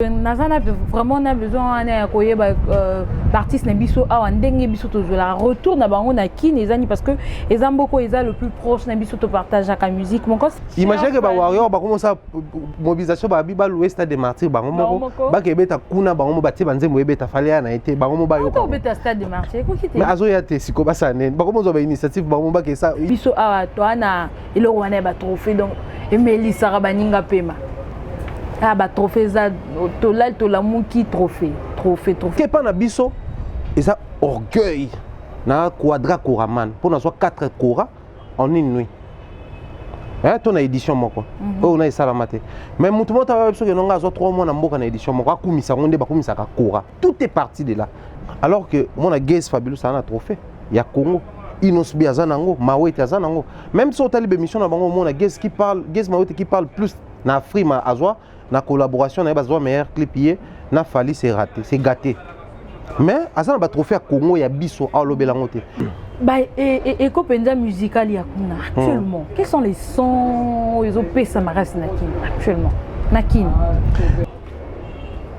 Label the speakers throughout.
Speaker 1: Nazana vraiment a besoin d'artistes Nabiso a ndenge biso to la retour na bango na kini ezani parce que ezamboko eza le plus proche Nabiso to partage la musique mon cos.
Speaker 2: Imagine que ba warrior ba commence mobilisation ba biba l'ouest stade des martyrs bango moko ba kebeta kuna bango ba tie banzembo ebeta fallait na été bango ba yo.
Speaker 1: Ko beta stade des martyrs ko kité.
Speaker 2: Mais azo ya te siko ba sanen ba commence ba initiative bango ba ke ça
Speaker 1: biso a to ana elo wana ba trophée donc emeli sara baninga pema. Ah bah trophée ça to la muki trophée.
Speaker 2: Que pas na biso et ça orgueil na quadra Kouraman pour na soit 4 Koura en une nuit. Hein ton édition moko. On a ça la maté. Mais mutu mota ba biso que non nga zo 3 mois na mboka na édition moko akumisa ngonde ba kumisa ka Koura. Tout est parti de là. Alors que mon a Guess Fabulous ça na trophée. Ya Congo Inos Biazanango, Mawete Azanango. Même si on t'a l'émission na bango mon a Guess qui parle, Guess Mawete qui parle plus na Afrique ma azwa. La collaboration, on a besoin de meilleur clip hier, n'a fallu c'est raté, c'est gâté. Mais à ça on va trophée à Congo, il y a biso à l'obelangote.
Speaker 1: Bah et Copenza musical yakuna actuellement. Quels sont les sons ils ont payé Samaras Nakin actuellement? Nakin.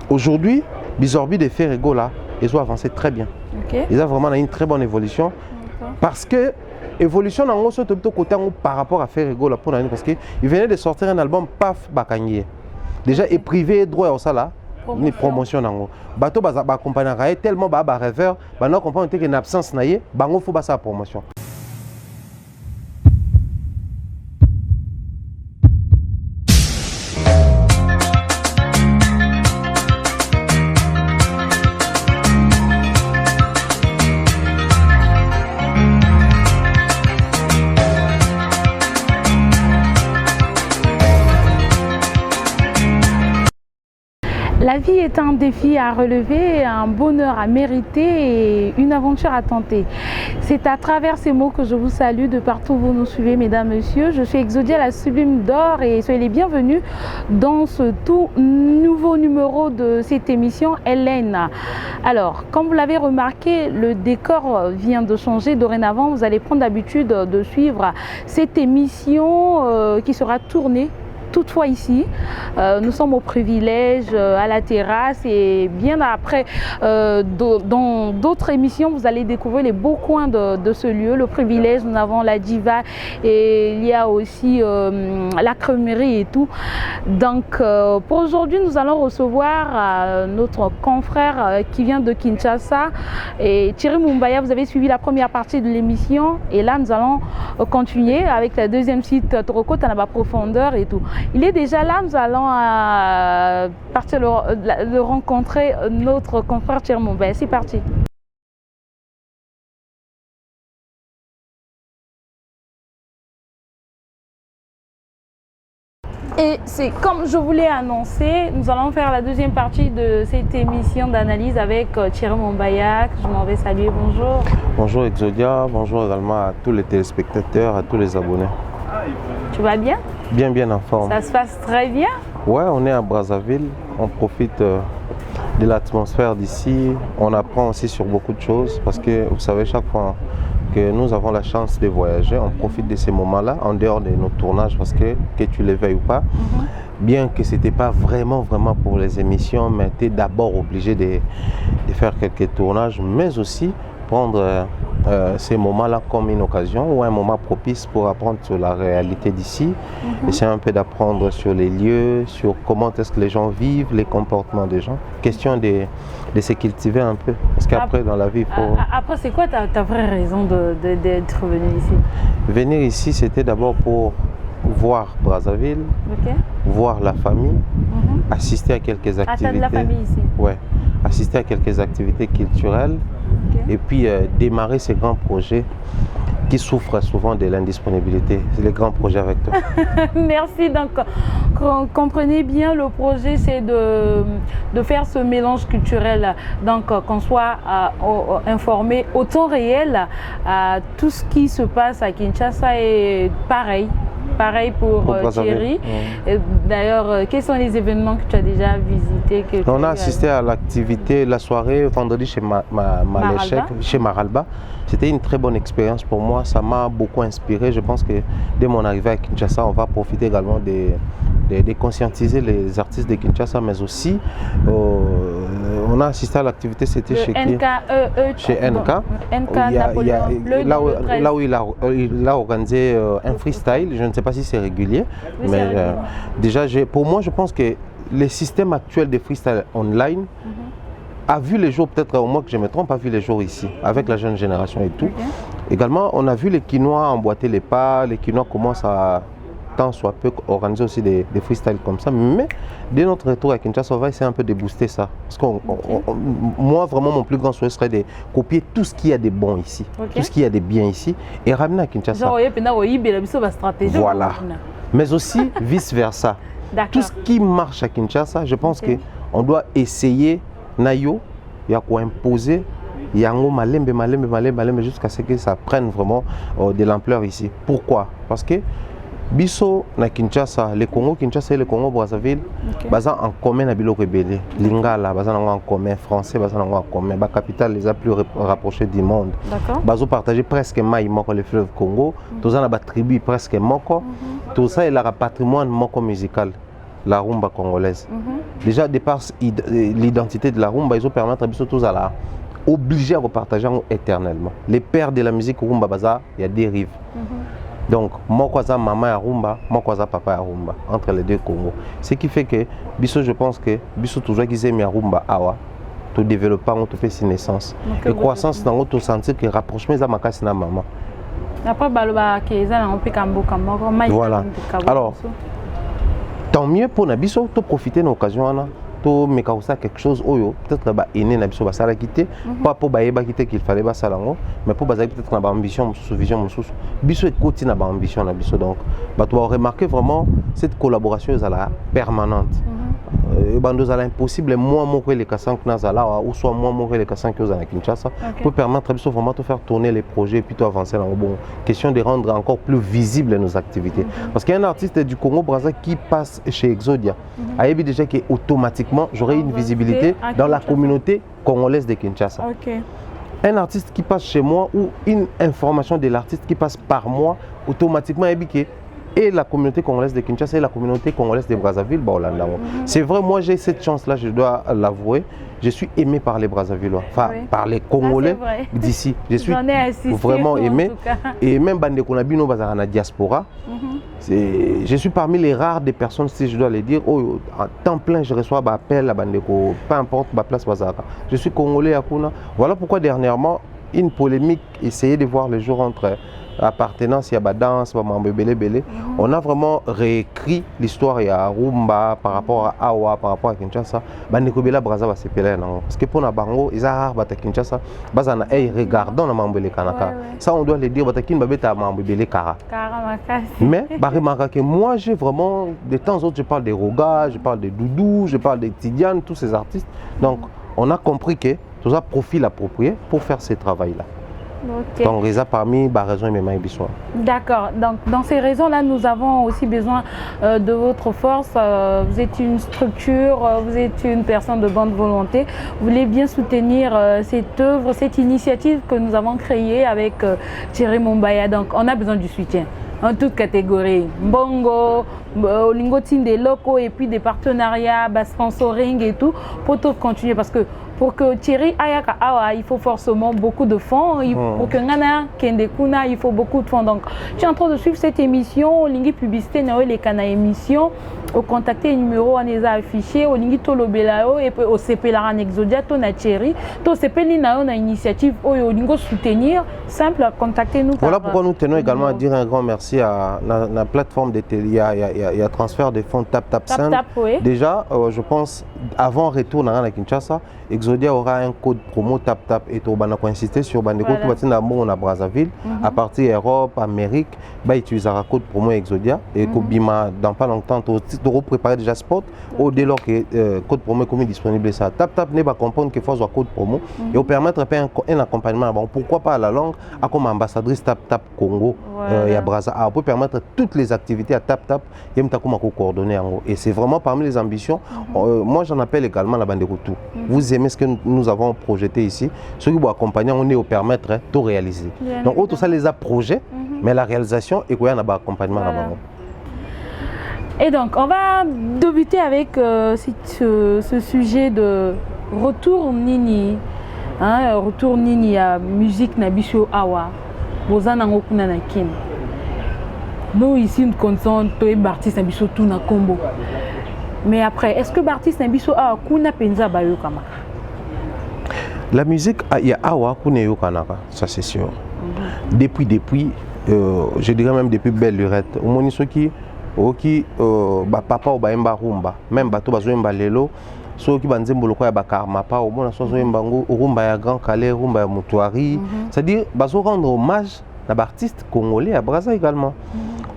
Speaker 2: Aujourd'hui, Bizorbi de Ferrego là, ils ont avancé très bien.
Speaker 1: Okay.
Speaker 2: Ils ont vraiment une très bonne évolution. Parce que évolution dans le côté par rapport à Ferrego là pour l'année parce que il venait de sortir un album Paf Bakangye. Déjà et privé droit au sala ni promotion nango bato ba accompagner tellement ba rêveur ba non comprendre que une absence naie bango faut ba sa promotion.
Speaker 1: La vie est un défi à relever, un bonheur à mériter et une aventure à tenter. C'est à travers ces mots que je vous salue de partout où vous nous suivez, mesdames, messieurs. Je suis Exodia, la sublime d'or et soyez les bienvenus dans ce tout nouveau numéro de cette émission Hélène. Alors, comme vous l'avez remarqué, le décor vient de changer. Dorénavant, vous allez prendre l'habitude de suivre cette émission qui sera tournée. Toutefois ici, nous sommes au privilège à la terrasse et bien après, dans d'autres émissions, vous allez découvrir les beaux coins de ce lieu. Le privilège, nous avons la diva et il y a aussi la crèmerie et tout. Donc pour aujourd'hui, nous allons recevoir notre confrère qui vient de Kinshasa et Thierry Mumbaya. Vous avez suivi la première partie de l'émission et là, nous allons continuer avec la deuxième site Toroko, Tanaba Profondeur et tout. Il est déjà là, nous allons partir le rencontrer notre confrère Thierry Mumbaya. C'est parti. Et c'est comme je vous l'ai annoncé, nous allons faire la deuxième partie de cette émission d'analyse avec Thierry Mumbaya. Je m'en vais saluer, bonjour.
Speaker 2: Bonjour Exodia, bonjour également à tous les téléspectateurs, à tous les abonnés.
Speaker 1: Tu vas bien?
Speaker 2: Bien en forme.
Speaker 1: Ça se passe très bien?
Speaker 2: Ouais, on est à Brazzaville, on profite de l'atmosphère d'ici, on apprend aussi sur beaucoup de choses parce que vous savez chaque fois que nous avons la chance de voyager, on profite de ces moments-là en dehors de nos tournages parce que tu les veuilles ou pas, bien que ce n'était pas vraiment pour les émissions, mais tu es d'abord obligé de faire quelques tournages, mais aussi prendre ces moments-là comme une occasion ou un moment propice pour apprendre sur la réalité d'ici, essayer un peu d'apprendre sur les lieux, sur comment est-ce que les gens vivent, les comportements des gens. Question de se cultiver un peu, parce qu'après dans la vie il faut...
Speaker 1: Après c'est quoi ta vraie raison d'être venu ici?
Speaker 2: Venir ici c'était d'abord pour voir Brazzaville, voir la famille, assister à quelques activités.
Speaker 1: Attendre la famille ici?
Speaker 2: Ouais, assister à quelques activités culturelles. Et puis démarrer ces grands projets qui souffrent souvent de l'indisponibilité. C'est les grands projets avec toi.
Speaker 1: Merci. Donc, comprenez bien, le projet, c'est de faire ce mélange culturel. Donc, qu'on soit informé au temps réel à tout ce qui se passe à Kinshasa est pareil pareil pour Thierry. D'ailleurs, quels sont les événements que tu as déjà visités?
Speaker 2: On a assisté à l'activité, la soirée vendredi chez Maléchek, chez Maralba. C'était une très bonne expérience pour moi, ça m'a beaucoup inspiré. Je pense que dès mon arrivée à Kinshasa, on va profiter également de conscientiser les artistes de Kinshasa, mais aussi on a assisté à l'activité, c'était chez qui? Chez NK. Là où il a organisé un freestyle, je ne sais pas si c'est régulier, mais déjà pour moi je pense que les systèmes actuels de freestyle online a vu les jours, peut-être au moins que je me trompe, a vu les jours ici, avec la jeune génération et tout. Également, on a vu les Quinois emboîter les pas, les Quinois commencent à tant soit peu organiser aussi des freestyles comme ça, mais dès notre retour à Kinshasa, on va essayer un peu de booster ça. Parce que moi, vraiment, mon plus grand souhait serait de copier tout ce qu'il y a de bon ici, tout ce qu'il y a de bien ici, et ramener à Kinshasa. Voilà. Mais aussi vice-versa. Tout ce qui marche à Kinshasa, je pense qu'on doit essayer Nayo, il y a quoi imposer, il y a un malembe jusqu'à ce que ça prenne vraiment de l'ampleur ici. Pourquoi? Parce que Biso na Kinshasa, le Congo Kinshasa et le Congo Brazzaville, baza en commun na bilo rebelle. Lingala baza en commun, français baza en commun, ba capitale les a plus rapprochés du monde. Bazo partager presque maï moko le fleuve Congo, tous en a ba tribu presque moko. Tout ça est la patrimoine moko musical. La rumba congolaise. Déjà, de par l'identité de la rumba, ils ont permis à tous à la obligés à repartager éternellement. Les pères de la musique rumba baza, il y a des rives. Donc, moi quoi ça maman à rumba, moi quoi ça papa à rumba entre les deux Congo. Ce qui fait que biso je pense que biso toujours qu'ils aiment rumba awa, tout développement on te fait ses naissances. Et croissance dans l'autre sentir que rapprochement ça ma casse na maman.
Speaker 1: Après baloba que ça on peut cambo.
Speaker 2: Voilà. Alors tant mieux pour Nabiso, de profiter de l'occasion, de me causer quelque chose, peut-être que Nabiso va s'arrêter quitter, pas pour quitter qu'il fallait pas ça mais pour peut-être une ambition, une vision, Biso est côté na ambition Nabiso donc, tu vas remarquer vraiment cette collaboration est permanente. Bandos à l'impossible, moi mourir les cassants que nazala ou soit moi mourir les cassants que vous avez à Kinshasa pour permettre vraiment de faire tourner les projets et puis de avancer dans le bon. Question de rendre encore plus visibles nos activités. Parce qu'il y a un artiste du Congo Brazza qui passe chez Exodia. Il y a déjà que automatiquement j'aurai une visibilité dans la communauté congolaise de Kinshasa. Un artiste qui passe chez moi ou une information de l'artiste qui passe par moi automatiquement et la communauté congolaise de Kinshasa et la communauté congolaise de Brazzaville, c'est vrai, moi j'ai cette chance-là, je dois l'avouer. Je suis aimé par les Brazzavillois, enfin par les Congolais d'ici. Je suis vraiment aimé. Et même Bande Konabino Bazarana diaspora, je suis parmi les rares des personnes, si je dois le dire, en temps plein je reçois un appel à Bandeko, peu importe ma place Bazara. Je suis Congolais à Kuna. Voilà pourquoi dernièrement, une polémique essayait de voir le jour entre appartenance, il y a danse, on a vraiment réécrit l'histoire, il y a Rumba par rapport à Awa, par rapport à Kinshasa. Bandekobela Braza va se péler parce que pour na bango, ils ont à Kinshasa, bazana regardons na mambele kanaka. Ça on doit le dire, batakin babeta mambele kara. Mais que moi j'ai vraiment de temps en temps je parle de Roga, je parle de Doudou, je parle de Tidiane, tous ces artistes. Donc on a compris que tout ça profil approprié pour faire ce travail là. Donc, les parmi les raisons et mes besoins.
Speaker 1: D'accord. Donc, dans ces raisons-là, nous avons aussi besoin de votre force. Vous êtes une structure, vous êtes une personne de bonne volonté. Vous voulez bien soutenir cette œuvre, cette initiative que nous avons créée avec Thierry Mumbaya. Donc, on a besoin du soutien en toute catégorie. Mbongo, Lingotine des locaux et puis des partenariats, sponsoring et tout pour tout continuer parce que pour que Thierry Ayaka Awa, il faut forcément beaucoup de fonds. Pour que Ngana Kendekuna, il faut beaucoup de fonds. Donc, tu es en train de suivre cette émission, Lingi Publicité, les canaux émission, au contacter numéro, on les a affichés, au Lingi Tolobelao et au CP Laran Exodia, ton a Thierry, ton CP Lina, on a initiative, au Lingo soutenir, simple, contacter nous.
Speaker 2: Voilà pourquoi nous tenons également à dire un grand merci à la plateforme de télé. Il y a transfert de fonds Tap 5. Déjà, je pense, avant retour dans la Kinshasa, Exodia aura un code promo Tap et on va insister sur Bandeko tout à Brazzaville à partir Europe, Amérique, utilisera code promo Exodia et Kobima dans pas longtemps tu préparer déjà spot ou dès lors que code promo est disponible ça Tap ne va comprendre qu'il faut un code promo et au permettre un accompagnement bon pourquoi pas à la langue à comme ambassadrice Tap Congo il y a Braza Art pour permettre toutes les activités à tap il y a coordonner et c'est vraiment parmi les ambitions. Moi j'en appelle également la bande de retour. Vous aimez ce que nous avons projeté ici, ceux qui vont accompagner on est au permettre de réaliser. Donc tout ça les a projets mais la réalisation et quoi il y a un accompagnement là-bas.
Speaker 1: Et donc, on va débuter avec ce sujet de retour Nini. Hein, retour Nini à musique Nabiso Awa. Bozana Ngokuna Nakin. Nous, ici, nous connaissons tous les artistes Nabiso Tuna Combo. Mais après, est-ce que l'artiste Nabiso Awa Kuna Penza Bayo Kama?
Speaker 2: La musique, il y a Awa Kuna Yo Kanaka, ça c'est sûr. Depuis, je dirais même depuis Belle Lurette. Au moins, ceux qui papa ou baemba rumba même bato bazoemba lelo so ki banzembo lokoya bakarma pa au mona sozo emba rumba ya Grand Calais rumba ya Mutuari c'est-à-dire bazo rendre hommage na artiste congolais à Brazza également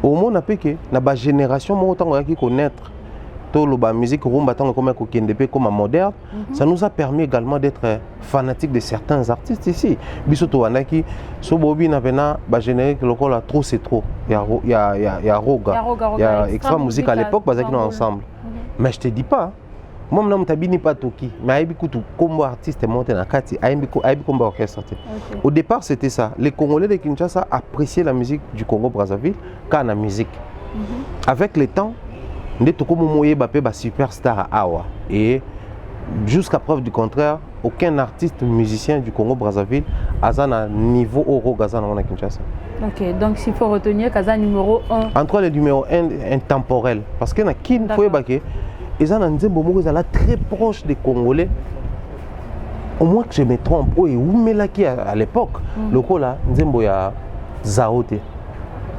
Speaker 2: au mona peke na ba génération mo tango ya ki connaître to lo ba musique rumba tango comme ko kende pe comme moderne ça nous a permis également d'être fanatique de certains artistes ici biso to wanaki so bobi na vena ba générique lokola trop c'est trop il y a Roga il y a Extra Musique à l'époque bazaki nous ensemble mais je te dis pas moi na mutabini pas toki mais aibi kutu kombo artiste monté na kati aibi kombo orchestre. Au départ c'était ça, les Congolais de Kinshasa appréciaient la musique du Congo Brazzaville quand la musique avec le temps superstar à Awa et jusqu'à preuve du contraire aucun artiste musicien du Congo Brazzaville a un niveau Oro Gazan à Kinshasa.
Speaker 1: Ok, donc s'il faut retenir Kaza numéro 1
Speaker 2: entre les numéros 1 intemporel parce que na kin faut baké ils ont un nzembo moko très proche des Congolais. Au moins que je me trompe oui Oumelaki à l'époque le coup là nzembo ya Zaote.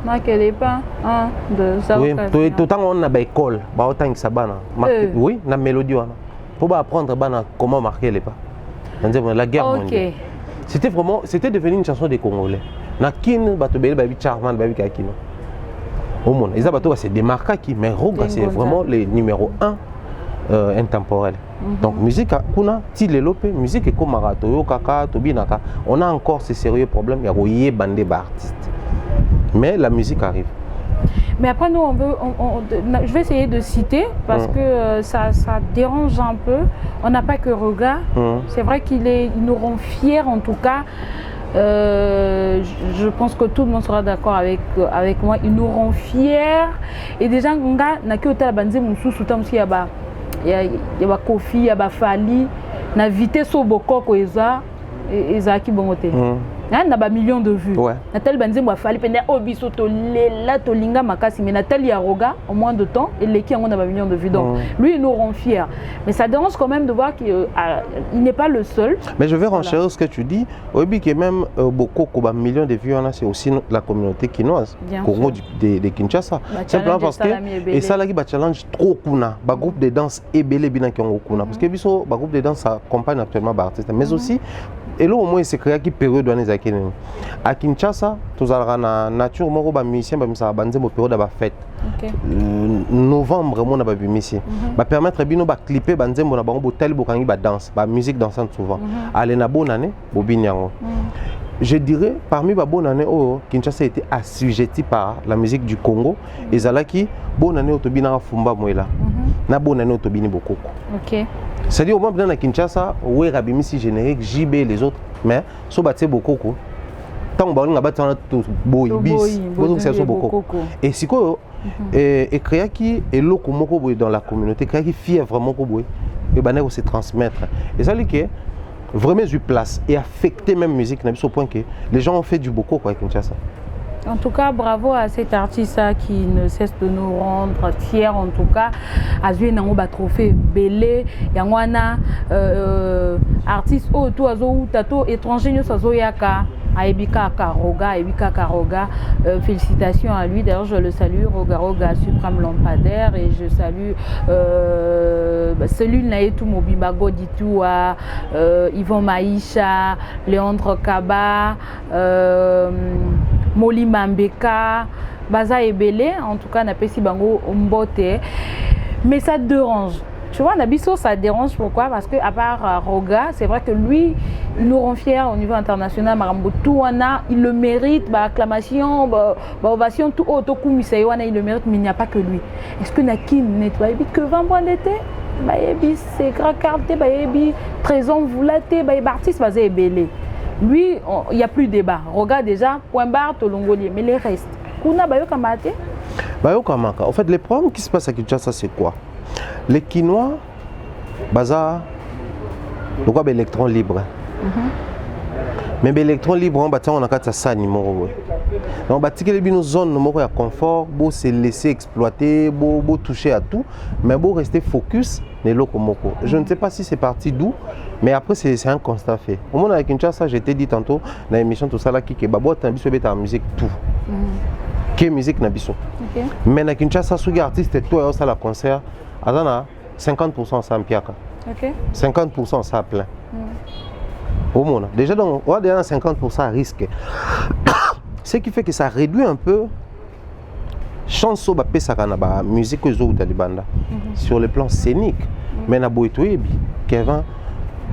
Speaker 1: Marquez pas un de ça.
Speaker 2: Oui, tout le temps on a une école, bah autant que ça bana. Oui, na mélodie wana. Pour apprendre bana comment marquer les pas. La guerre mondiale. C'était devenu une chanson des Congolais. Na kin bato bele babi charmant babi kakino. Au monde, ils bato c'est démarqué qui mais Roga c'est vraiment le numéro 1 intemporel. Donc musique kuna ti lelope musique comme marato yo kaka tobinaka. On a encore ces sérieux problèmes ya royer bandé ba artiste. Mais la musique arrive.
Speaker 1: Mais après, nous, je vais essayer de citer parce que ça dérange un peu. On n'a pas que Roga. C'est vrai qu'ils nous rend fiers, en tout cas. Je pense que tout le monde sera d'accord avec moi. Ils nous rend fiers. Et déjà, on a que la bande il y a Kofi, il y a Fali, il y a Vitesse au Bokoko, et ça qui bongote. Il y a millions de vues. Natal Banzembo a fallu pendant Obiso la Tolinga Makasi, mais Natal Yaroga en moins de temps et les qui ont un million de vues. Donc lui, il nous rend fiers. Mais ça dérange quand même de voir qu'il n'est pas le seul.
Speaker 2: Mais je vais renchérir ce que tu dis. Obi qui même beaucoup de millions de vues, c'est aussi la communauté kinoise, Congo de Kinshasa. Simplement parce que et ça là qui challenge trop kuna, ba groupe de danse et belé bien qui ont kuna parce que biso ba groupe de danse accompagne actuellement ba artistes, mais aussi et là au moins c'est créé qui période dans les années à Kinshasa tous la nature moko ba musicien ba misa banzembo période ba fête novembre mon ba musicien ba permettre bino ba clipper banzembo na bango tel bokangi ba danse ba musique dansante souvent aller na bonne année bobinyango. Je dirais parmi ba bonne année Kinshasa a été assujetti par la musique du Congo et zalaki bonne année otobina fumba moela na bonne année otobini bokoko. OK. C'est-à-dire au moins dans Kinshasa où est Rabimisi générique JB et les autres mais so batté bokoko tant ba nga batana to boy bis bozo c'est so bokoko et siko et créer qui est loko moko boy dans la communauté créer qui fier vraiment ko boy et bané se transmettre et ça lui qui vraiment eu place et affecté même musique au point que les gens ont fait du bokoko quoi à Kinshasa.
Speaker 1: En tout cas, bravo à cet artiste qui ne cesse de nous rendre fiers. En tout cas, Azue Nangoba trophée belé, Yangwana artiste tout azo tato étranger nous azo yaka. Aebika Karoga, félicitations à lui. D'ailleurs, je le salue, Roga Suprême Lampadaire, et je salue celui Naetu Mobiba Goditoua, Yvon Maïcha, Léandre Kaba, Moli Mambeka, Baza Ebele, en tout cas, Napesi Bango Mbote. Mais ça dérange. Tu vois, Nabiso, ça dérange pourquoi? Parce que à part Roga, c'est vrai que lui, il nous rend fiers au niveau international. Marambotouana, il le mérite, acclamation, ovation, tout autocoup, il le mérite, mais il n'y a pas que lui. Est-ce que Nakin n'est pas que 20 points d'été? C'est grand quartier, présent, vous l'êtes, artiste, belé. Lui, il n'y a plus de débat. Roga déjà, point barre, Tolongolier, mais les restes. Kuna Bayo Kamate?
Speaker 2: Bayo Kamaka. En fait, les problèmes qui se passent à Kinshasa, c'est quoi? Les Kinois, baza, pourquoi l'électron libre? Mais l'électron libre, on a qu'à ça numéro. Donc, bâtir les zones de confort, beau se laisser exploiter, beau toucher à tout, mais beau rester focus les locomoko. Je ne sais pas si c'est parti d'où, mais après c'est un constat fait. Au moment avec Kinshasa, j'ai été dit tantôt dans l'émission tout ça là qui est babo tambiso beta musique tout. Qui musique nabiso. Mais na Kinshasa sous artiste toi ça la concert, azana 50% ça mpiaka. 50% ça plein. Au monde. Déjà donc on a déjà 50% risque. Ce qui fait que ça réduit un peu chanson ba pesa kana ba musique zo utalibanda sur le plan scénique. Mais na boitoyebi Kevin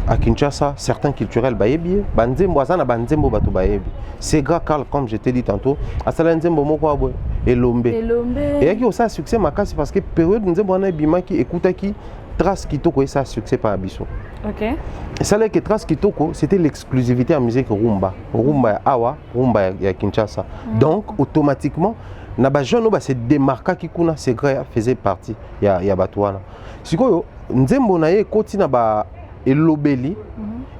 Speaker 2: à Kinshasa certains culturels ba yebi banzembo azana banzembo batu ba yebi. C'est grave Carl comme je t'ai dit tantôt asala nzembo moko abwe elombe. Et yaki aussi succès makasi parce que période nzembo na bima qui écoute qui Trace Kitoko et ça succès par Abisso.
Speaker 1: OK.
Speaker 2: Et ça là que Trace Kitoko c'était l'exclusivité en musique rumba. Rumba awa, rumba ya Kinshasa. Donc automatiquement na jeune ba se démarquer qui kuna c'est vrai faisait partie ya batouana. Sikoyo nzembo na ye koti na ba elobeli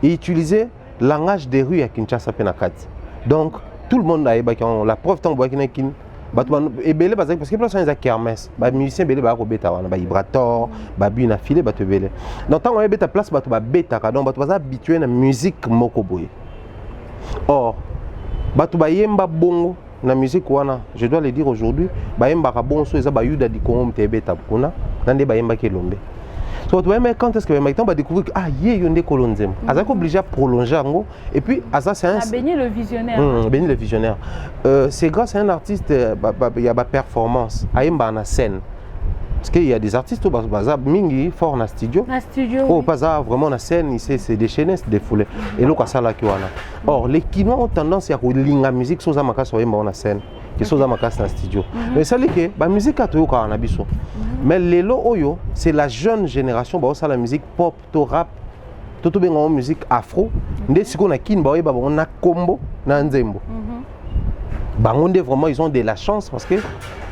Speaker 2: et utiliser langage des rues à Kinshasa penakati. Donc tout le monde a la preuve tant boakina kin batouana et belé parce que place on a kermesse. Ba musicien belé ba ko beta wana ba vibrator, ba bu na filé ba te belé. Donc tant on beta place batou ba beta donc batou ba habitué na musique moko boye. Or batou ba yemba bongo na musique wana, je dois le dire aujourd'hui, bayemba ka bon so eza ba yuda di Congo mtebeta kuna, nande bayemba ke lombe. So tu vois mais quand est-ce que maintenant va découvrir que yé yonde kolonzem. Azako obligé à prolonger ngo et puis asa c'est un
Speaker 1: béni le visionnaire.
Speaker 2: Béni le visionnaire. C'est grâce à un artiste il y a ba performance, ayemba na scène. Parce qu'il y a des artistes au Baza Mingi fort na studio. Oh, Baza vraiment na scène, c'est déchaîné, c'est défoulé. Et là, ça là qui wana. Or, les Kinois ont tendance à rouler la musique sur Zamaka sur na scène, qui sur Zamaka na studio. Mais ça dit que la musique a toujours un abisso. Mais les lo oyo, c'est la jeune génération, bah ça la musique pop, to rap, tout bien en musique afro. Ndé si qu'on a kin bah on a combo na nzembo. Bangonde vraiment ils ont de la chance parce que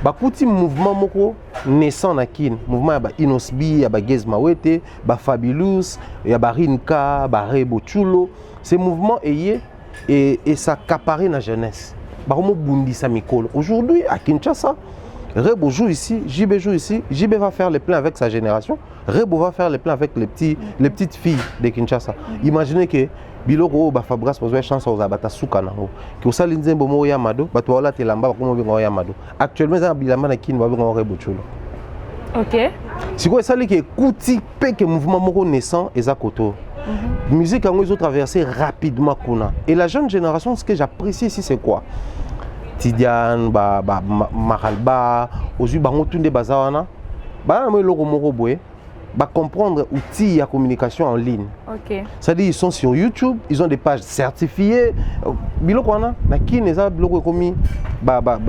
Speaker 2: ba kuti mouvement moko naissant na kin mouvement ba Inosbi ya ba Gezmawete ba Fabulous ya ba Rinka ba Rebo Chulo ces mouvements et ça accaparé na jeunesse ba como bundisa mikolo aujourd'hui à Kinshasa Rebo joue ici, JB joue ici, JB va faire les plans avec sa génération, Rebo va faire les plans avec les petites filles de Kinshasa. Imaginez que biloko ba Fabrice besoin chance aux abata soukana que ça linzembo mo yamado bato wala telamba ko mo bingo yamado actuellement ça bilamba na kin ba bingo Rebo Chulo.
Speaker 1: OK.
Speaker 2: Si quoi ça li que kuti pe que mouvement moko naissant et koto. Musique en ils ont traversé rapidement kuna. Et la jeune génération ce que j'apprécie ici c'est quoi? Tidiane Maralba ozu bango tunde bazawana ba na mo loko moko boye ba comprendre outils de communication en ligne.
Speaker 1: OK.
Speaker 2: Ça dit ils sont sur YouTube, ils ont des pages certifiées. Biloko wana na kine za biloko komi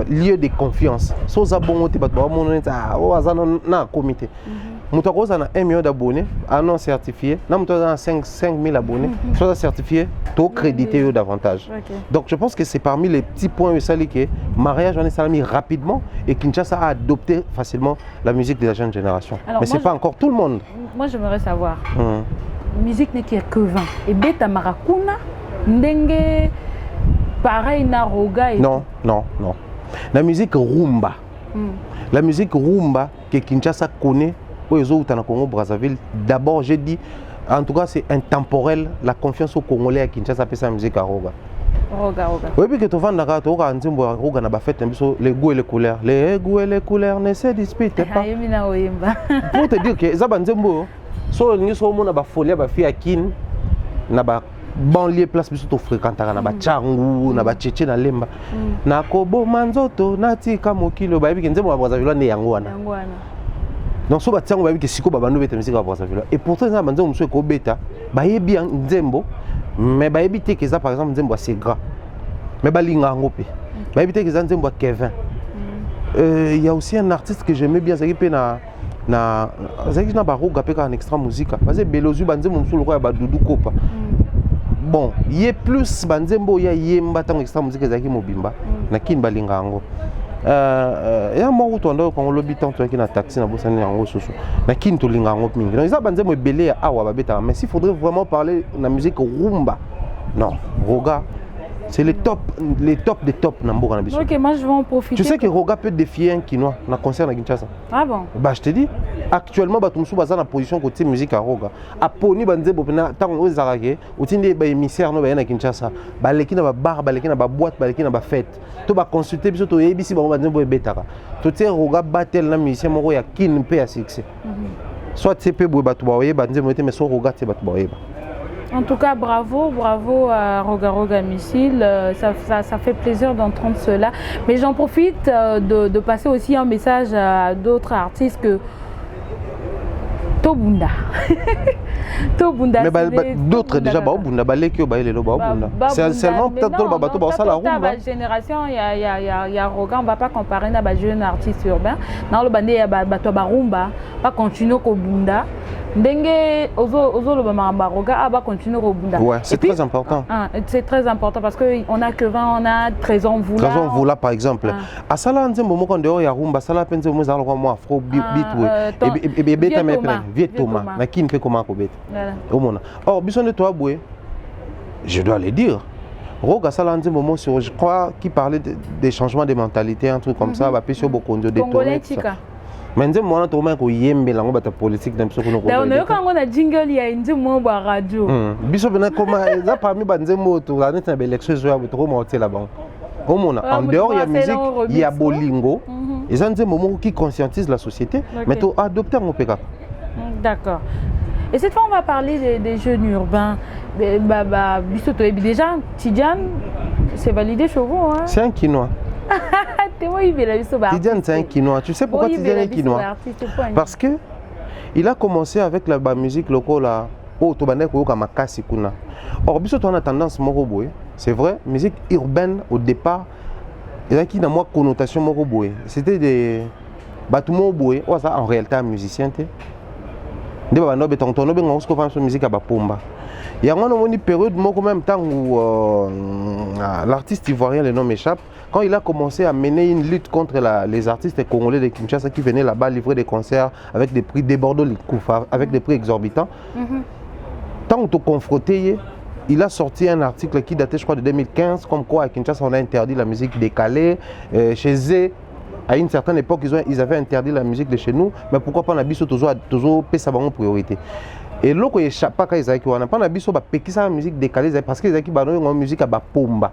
Speaker 2: lieu de confiance. So za bongo te bato ba moneta o azana na comité. Muto ko na 1 million d'abonnés, non certifié. Na muto na 5000 abonnés, soit certifié, to crédité davantage.
Speaker 1: Okay.
Speaker 2: Donc je pense que c'est parmi les petits points que mariage on est salami rapidement et Kinshasa a adopté facilement la musique de la jeune génération. Alors, mais c'est pas encore tout le monde.
Speaker 1: Moi j'aimerais savoir. Musique n'est que 20 et beta marakuna ndenge pareil na Roga et
Speaker 2: non. La musique rumba. La musique rumba que Kinshasa connaît au Congo Brazzaville. D'abord j'ai dit en tout cas c'est intemporel la confiance au Congolais à Kinshasa pour sa musique à Roga. Oui, puis que tu vas dans le Roga na ba fête les goûts et les couleurs. Les goûts et les couleurs ne se disputent pas. Pour te dire que ça banzembo so ni so mona ba folia ba fi akin na ba banlieue place biso to fréquentaka na ba changu na ba cheche na lemba na kobo manzoto natika mokilo ba bi kenze mo Brazzaville ne yango wana donc so batiango bayebi ke siko babando beta musique ya Brazzaville et pourtant eza banzembo mosusu ekobeta bayebi nzembo mais bayebi te ke eza par exemple nzembo ya Segra mais balinga yango mpe bayebi te ke eza nzembo ya Kevin. Il y a aussi un artiste que j'aimais bien zaki pe na baroga pe en extra musique parce que belozu banzembo mosusu lokola ya badudu kopa. Bon, il y a plus banzembo ya yemba tango extra musique zaki mobimba na kin balinga yango. Ya mo utonda ko ngolo bitan to na taxi na bosani yango soso na kin to linga yango mingi. Donc ça banzembo ebele ya awa babeta mais s'il faudrait vraiment parler na musique rumba. Non, Roga c'est les top des tops na mboka na biso.
Speaker 1: OK, moi je vais en profiter.
Speaker 2: Tu sais que Roga peut défier un Kinois na concert na Kinshasa.
Speaker 1: Ah bon?
Speaker 2: Bah je te dis actuellement batumsu baza na position côté musique à Roga. Aponi banzembo pena tango ezarake utindi ba émissaire no ba na Kinshasa. Ba leki na ba bar, ba leki na ba boîte, ba leki na ba fête. To ba consulter biso to yebisi ba banzembo ebetaka. To te Roga battle na musicien moko ya kin pe ya succès. Soit CP bo ba to ba yeba banzembo te mais so Roga te ba to ba yeba.
Speaker 1: En tout cas, bravo à Roga Missile. Ça fait plaisir d'entendre cela. Mais j'en profite de passer aussi un message à d'autres artistes que Tobunda. Tobunda.
Speaker 2: Mais d'autres déjà, Bunda, Balekio, Baelelo, Bunda. C'est seulement peut-être le bateau, ça la roue.
Speaker 1: Dans la génération, il y a Roga, on ne va pas comparer à jeune artiste urbain. Dans le bandé, il y a Bato Barumba, pas continuer au Bunda. Dengue, Ozo Roga, va continuer au Bunda.
Speaker 2: Ouais, c'est très important.
Speaker 1: C'est très important parce qu'on n'a que 20, on a 13 ans Voula.
Speaker 2: 13 ans Voula par exemple. À Sala, on dit moment quand dehors il y a Rumba, Sala pense au moins moi Afro beat et bébé mais vieux Thomas. Na qui ne fait comment kobet. Au monde. Or bison de toi boué. Je dois le dire. Roga Sala, on dit moment sur je crois qui parlait des changements de mentalité un truc comme ça, va plus sur beaucoup de
Speaker 1: détourner.
Speaker 2: Mais moi, on a yembe la ngobata politique dans ce qu'on
Speaker 1: a. On a quand on a jingle il y a une mo ba radio.
Speaker 2: Biso bena comment ça parmi banzemo to la net na élection zo ya trop monter là-bas. Au monde en dehors il y a musique, il y a bolingo. Et ça c'est un moment qui conscientise la société, mais to adopter un PK.
Speaker 1: D'accord. Et cette fois on va parler des jeunes urbains. Biso to déjà Tidiane c'est validé chez vous hein.
Speaker 2: C'est un Kinois.
Speaker 1: Tidiane
Speaker 2: c'est un Kinois. Tu sais pourquoi Tidiane est Kinois? Parce que il a commencé avec la musique locale là. Oh, or, on a tendance moroboé. C'est vrai, musique urbaine au départ, il y a qui dans moi connotation moroboé. C'était des bâtiments boé. Oh ça en réalité un musicien té. Des babano betonton no benga usko fa musique à bapomba. Il y a une période en même temps où l'artiste ivoirien, le nom m'échappe, quand il a commencé à mener une lutte contre les artistes congolais de Kinshasa qui venaient là-bas livrer des concerts avec des prix débordant les coups, avec des prix exorbitants. Tant que confronté, il a sorti un article qui datait je crois de 2015, comme quoi à Kinshasa on a interdit la musique décalée. Chez eux, à une certaine époque, ils avaient interdit la musique de chez nous, mais pourquoi pas on a biso toujours pesa en priorité. Et là, il échappe pas quand ils ont pas biso ba pekisa musique décalée parce qu'ils ont une musique à bapomba.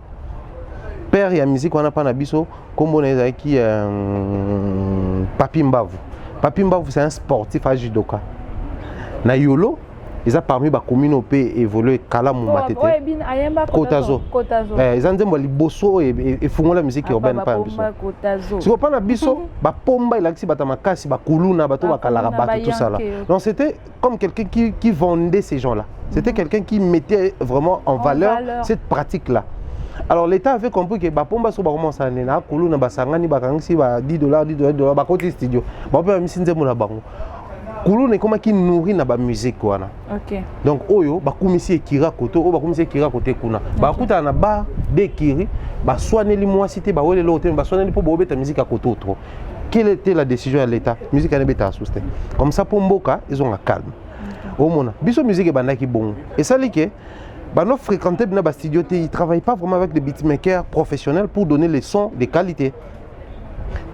Speaker 2: Père et la musique on a pas biso comme on est qui Papi Mbavu. Papi Mbavu c'est un sportif à judoka. Na yolo ils ont parmi ba communauté évoluer kala mu matete. Kotazo. Ils ont dit moi liboso et font la musique urbaine pas biso. Si on pas na biso ba pomba il a dit ba tamakasi ba kuluna ba to ba kalaraba tout ça là. Donc c'était comme quelqu'un qui vendait ces gens là. C'était quelqu'un qui mettait vraiment en valeur cette pratique là. Alors l'État avait compris que Bapomba so ba commencer à na kuluna ba sangani ba kangisi ba $10 ba côté studio. Ba pe misinze mo na bango. Kulu ne comment qui nourrit na ba musique wana. OK. Donc oyo ba kumisi ekira koto, o ba kumisi ekira kote kuna. Ba kuta na ba de kiri, ba soaneli moi cité ba wele lote, ba soaneli po bobeta musique à koto trop. Quelle était la décision de l'État? Musique à nebeta asuste. Comme ça pour Mboka, ils ont un calme. Au mona, biso musique bandaki bon. Et ça liké ba no fréquenter na ba studio té, ils travaillent pas vraiment avec des beatmakers professionnels pour donner les sons de qualité.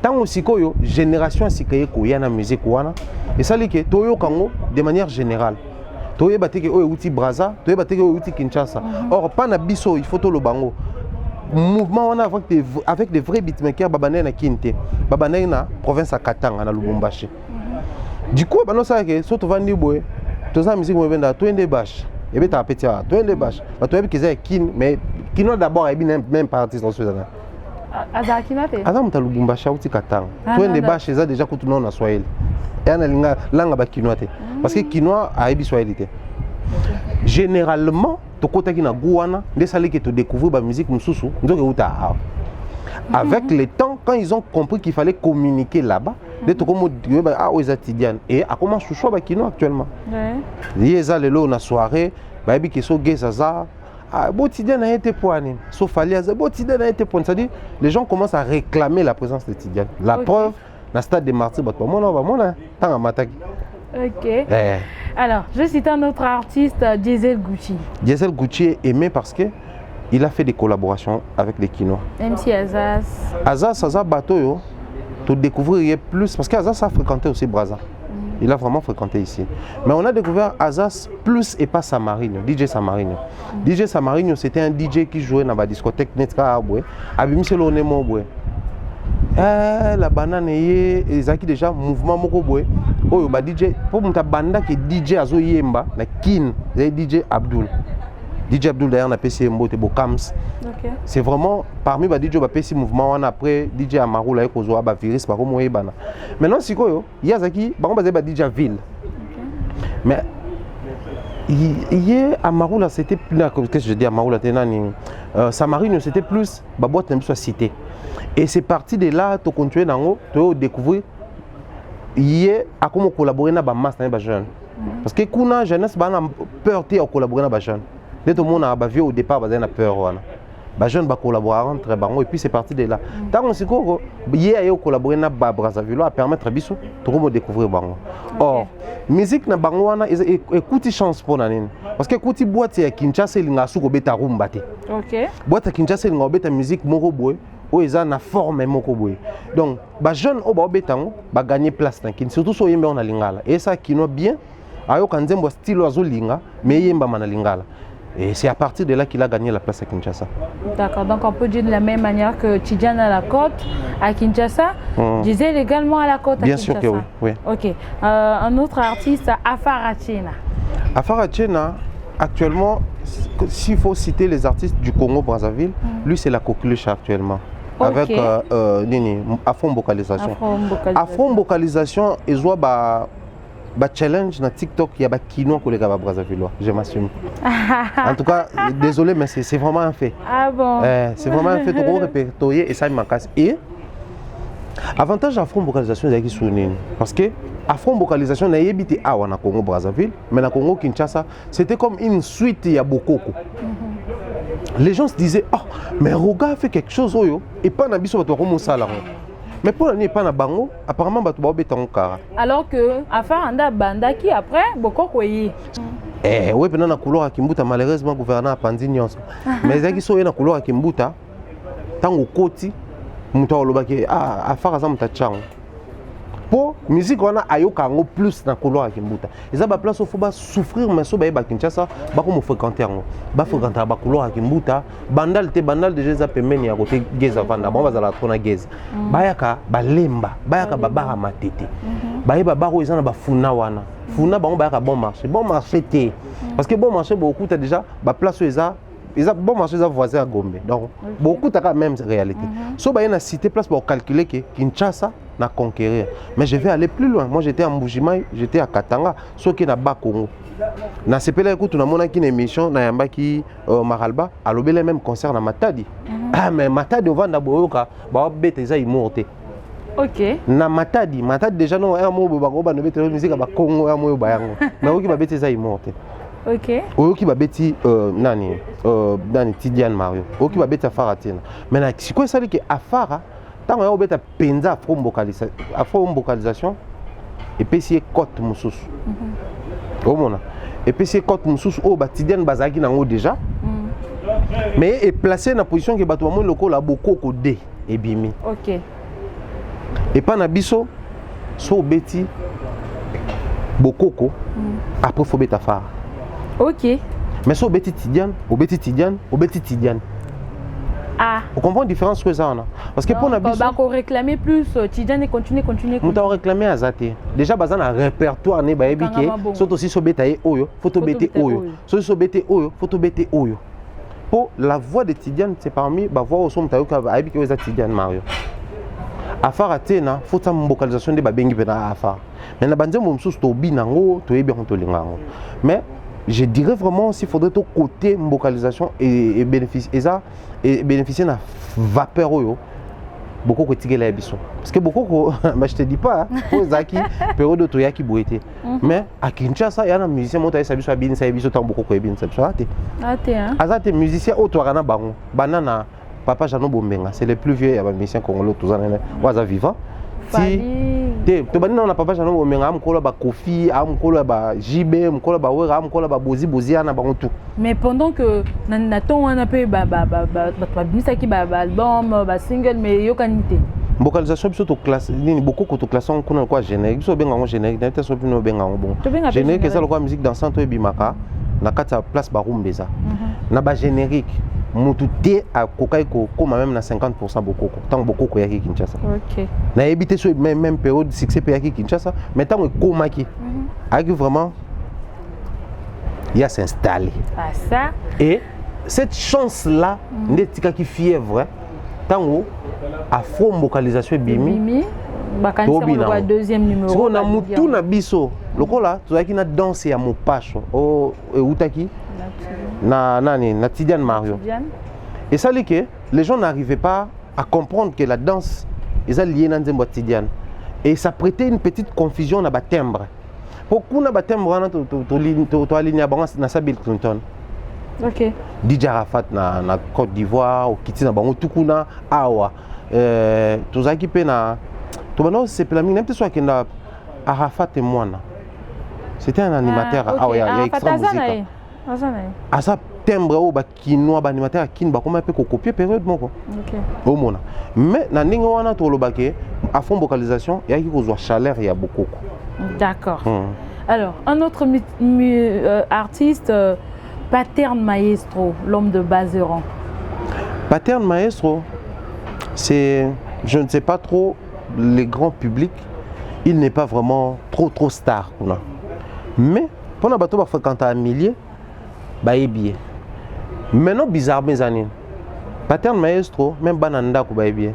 Speaker 2: Tant aussi koyo génération sikaye ko yana musique wana et ça liké toyo kango de manière générale toyo bateke oyo uti Brazza toyo bateke oyo uti Kinshasa. Or pas na biso il faut to lo bango mouvement on a avec des vrais beatmakers babane na Kinte babane na province à Katanga na Lubumbashi. Du coup ba no ça que so to vandi boy to za musique mo venda to ende bash et beta petia to ende bash ba to yebiki za kin mais kino d'abord et bien même partie dans ce là.
Speaker 1: Azakinate.
Speaker 2: Azam ta Lubumbashi uti Katanga. To ende bash eza déjà kutu non na Swahili. et ana linga langa ba quinoa te parce que quinoa a ebi swahili. Généralement to kota ki na gouana nde sali que to découvrir ba musique mususu ndoke uta. Avec le temps, quand ils ont compris qu'il fallait communiquer là-bas, de tout comme ah aux Tidiane et à comment chouchou ba quinoa actuellement. Yeza lelo na soirée, ba ebi ke so gezaza. Ah, bon Tidiane a été poigné. Sauf alias, bon Tidiane a été poigné. C'est-à-dire, les gens commencent à réclamer la présence de Tidiane. La preuve, dans le stade des martyrs, tant à m'attaquer.
Speaker 1: Ok. Alors, je cite un autre artiste, Diesel Gucci.
Speaker 2: Diesel Gucci est aimé parce que il a fait des collaborations avec les Kinois.
Speaker 1: MC Azaz.
Speaker 2: Azaz Bateau, tu découvrirais plus parce qu'Azaz a fréquenté aussi Brazza. Il a vraiment fréquenté ici. Mais on a découvert Azaz plus et pas Samarino, DJ Samarino. DJ Samarino, c'était un DJ qui jouait dans la discothèque Netka Aboué. Abimse Lonemo Boué. La banane est déjà mouvement Mokoboué. Oh, bah DJ, pour mon banda qui DJ Azo Yemba, la Kin, DJ Abdul. DJ Abdul d'ailleurs, on a PC Mbote Bokams. C'est vraiment parmi les DJ PC mouvement, on a après DJ Amarou, là, Kozo, Virus, par contre, maintenant, c'est quoi? Il y a Zaki, par exemple, DJ Ville. Mais hier, Amarou, là, c'était plus. Qu'est-ce que je dis Amarou, là, Samarine, c'était plus. Ma boîte n'est pas cité. Et c'est parti de là, tu continues dans tu découvrir. Hier, à comment collaborer avec les masse, les jeunes. Parce que quand la jeunesse a peur de collaborer avec les jeunes. Tout le monde a vu au départ, il a peur. Les jeunes vont collaborer entre eux et puis c'est parti de là. Tant que hier, il a collaboré avec Brazzaville à permettre à Bissou de découvrir. Or, la musique na Bangwana écoute chance pour nous. Parce que écoute boîte à Kinshasa, il y a souk obeta rumba. OK. Boîte à Kinshasa, il y a obeta musique moroboy. Où ils ont une forme moroboy. Donc, les jeunes au obeta ba gagner place dans Kinshasa. Surtout si ils ont na lingala. Et ça qui nous bien. Ayo kanzembo style oiseau linga, mais yemba mana lingala. Et c'est à partir de là qu'il a gagné la place à Kinshasa. D'accord, donc on peut dire de la même manière que Tidiane à la côte à Kinshasa, Diesel également à la côte à Kinshasa. Bien sûr que oui. Oui. Ok. Un autre artiste, Afar Achena. Afar Achena, actuellement, s'il faut citer les artistes du Congo-Brazzaville, lui c'est la coqueluche actuellement. Avec Afro-Vocalisation. Afro-Vocalisation, ils ont challenge na TikTok, il y a des Kinois qui sont Brazzaville, je m'assume. En tout cas, désolé, mais c'est vraiment un fait. Ah bon? C'est vraiment un fait, tout répertorié et ça me casse. Et avantage Afro-Vocalisation, c'est qui parce que Afro-Vocalisation n'a habité à Congo Brazzaville, mais na Congo Kinshasa, c'était comme une suite ya Bokoko. Les gens se disaient, oh, mais Roga fait quelque chose, et pas na biso bato comme ça là. Mais pour l'année pas na bango, apparemment bato ba beton kara. Alors que Afar anda banda qui après Bokoko yi. Oui, pendant na couleur Kimbuta malheureusement gouverneur Pandi nyonso. Mais zaki so na couleur Kimbuta tango koti muta olobaki Afar za muta chango. Pour musique on a ayoka ngo plus na couleur Kimbuta. Eza ba place où faut ba souffrir mais so ba ba Kinshasa ba ko mo fréquenter ngo. Ba fréquenter ba couleur Kimbuta, bandal déjà za pemeni ya côté geza vanda. Bon bazala tona geza. Bayaka balemba, bayaka babara matete. Bayeba baro eza na ba funa wana. Funa bango bayaka bon marché té. Parce que bon marché beaucoup t'as déjà ba place où eza bon marché eza voisin à Gombe. Donc beaucoup t'as quand même réalité. So ba na cité place pour calculer que Kinshasa na conquérir. Mais je vais aller plus loin. Moi j'étais à Mbujimai, j'étais à Katanga, ce qui na bas Congo. Na sepela écoute na mona une émission na yamba ki Maralba, a lobé les mêmes concerts na Matadi. Ah mais Matadi au vanda boyoka, ba bete za imorté. OK. Na Matadi déjà non un mot ba ba no bete musique ba Congo un mot ba yango. Na oki ba bete za imorté. OK. Oki ba beti nani Tidiane Mario. Oki ba bete Afar Achena. Mais na siko ça que Afara tant on a penza Afro-Vocalisation et puis c'est côte mususu. Et puis c'est côte mususu au Tidiane bazaki nango déjà. Mais est placé dans la position que bato mo loko la bokoko de et bimi. OK. Et pas na biso so beti bokoko après faut beta Afar. OK. Mais so beti Tidiane. Ah. Vous comprenez la différence que ça on a? Parce que pour la biso, on réclamer plus Tidiane et continuer. On t'a réclamé à Zate. Déjà bazan un répertoire né ba ebike, surtout si sobetaye oyo, photo bete oyo. So sobete oyo, photo bete oyo. Pour la voix de Tidiane, c'est parmi ba voix au son tayo ka ebike oza Tidiane Mario. afar atena faut ta localisation de babengi pena afar mais na banze mo msusu to binango to yebi on to lingango mais je dirais vraiment s'il faudrait tout côté localisation et bénéficier na vapeur oyo beaucoup que tigé la biso parce que beaucoup bah je te dis pas pour zaki période de toya qui boité mais à Kinshasa il y a un musicien monta sa biso abini sa biso tant beaucoup que bien sa biso até hein azate musicien auto rana bango banana papa Jano Bombenga c'est le plus vieux ya musicien congolais tous années waza vivant si to banina na papa Jano Bombenga amkola ba Kofi amkola ba JB amkola ba Wera amkola ba Bozi ana bango tout
Speaker 1: mais pendant que na ton on a peu ba bisa ki ba album ba single mais yo kanité
Speaker 2: localisation biso to classe nini beaucoup ko to classation kuna quoi générique biso benga ngo générique na teso pino benga ngo bon générique ça quoi musique dansante et bimaka na kata place ba rumbeza na ba générique mutu te a kokaiko comme même na 50% beaucoup tant beaucoup ko yaki Kinshasa
Speaker 1: OK
Speaker 2: na éviter sur même période succès pe yaki Kinshasa mais tant ko maki aki vraiment il y a s'installer
Speaker 1: ça
Speaker 2: et cette chance là n'etika ki fièvre tango afro localisation bimi
Speaker 1: bakanisi ko deuxième numéro
Speaker 2: so na mutu na biso lokola tozaki na danse ya mopasho o utaki na Tidiane Mario et ça dit que les gens n'arrivaient pas à comprendre que la danse est liée à Nzembo Tidiane et ça prêtait une petite confusion na ba timbre pourquoi na ba timbre to aligner na sa Bill Clinton
Speaker 1: OK
Speaker 2: DJ Arafat na Côte d'Ivoire au kiti na bango tukuna awa tozaki pe na to bano c'est la minute soit que na Arafat et Mwana c'était un animateur awa ya extra musique asa timbre o ba kinoa ba animateur kin ba comment peut copier période moko
Speaker 1: OK
Speaker 2: au mona mais na ninga wana to lobake à fond vocalisation ya ki ko zo chaleur ya beaucoup
Speaker 1: d'accord alors un autre artiste Pattern Maestro, l'homme de Bazeran.
Speaker 2: Pattern Maestro, c'est, je ne sais pas trop, les grands publics, il n'est pas vraiment trop star. Mais, pendant que tu fréquentes un millier, il est bien. Maintenant, bizarre, mes amis. Pattern Maestro, même Bananda, il est bien.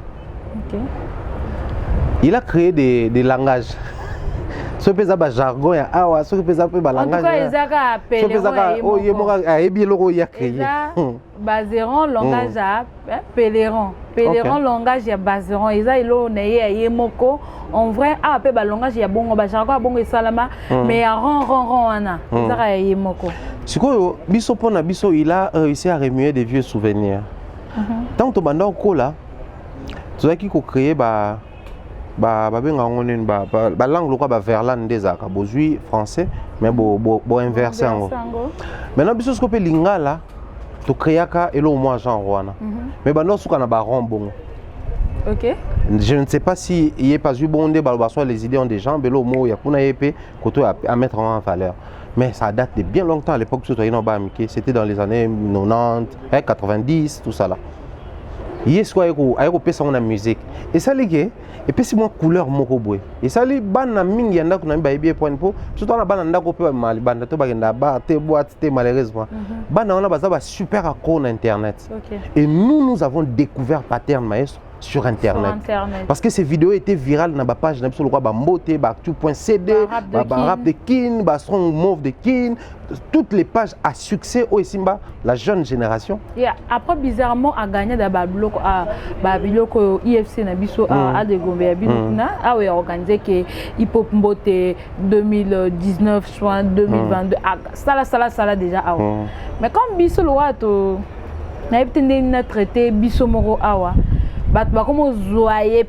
Speaker 2: Il a créé des langages. Ce qui est jargon, ce qui est langage.
Speaker 1: En tout cas, ils ont créé. Bazeran, langage à Péléron. Péléron, langage à Bazeran. Ils ont créé Yemoko. En vrai, le langage à Bongo, jargon, Bongo et Salama. Mais à Ron, Anna. Ils ont créé Yemoko.
Speaker 2: Ce que Bisso Pona Bisso, il a réussi à remuer des vieux souvenirs. Tant que tu as là, tu as créé langue lokwa verlan des aka bozui français mais bo inversé ngo maintenant biso ce que lingala to créaka elo moi genre wana mais bando suka na ba rombongo
Speaker 1: OK
Speaker 2: je ne sais pas si il est pas eu bondé balbaso les idées ont des gens belo mo ya kuna épée koto à mettre en valeur mais ça date de bien longtemps à l'époque c'était dans les années 90 90 tout ça là yes quoi ayeko pesa na musique et ça ligue et puis c'est moi couleur moko boy et ça li bana mingi yanda kuna ba bien point po surtout na bana ndako pe mal bana to bagenda ba te boîte te malheureusement bana on a ba super accro na internet et nous avons découvert Pattern Maestro sur internet parce que ces vidéos étaient virales na ba page na biso lokwa ba mbote ba actu.cd ba rap de kin ba strong move de kin toutes les pages à succès au Simba la jeune génération
Speaker 1: et après bizarrement a gagné da ba bloko ba biloko IFC na biso a de gombe ya bilokuna a we organisé que hip hop mbote 2019 juin 2022 ça déjà a mais comme biso lo wato na ebtende na traité biso moko awa comment zoyer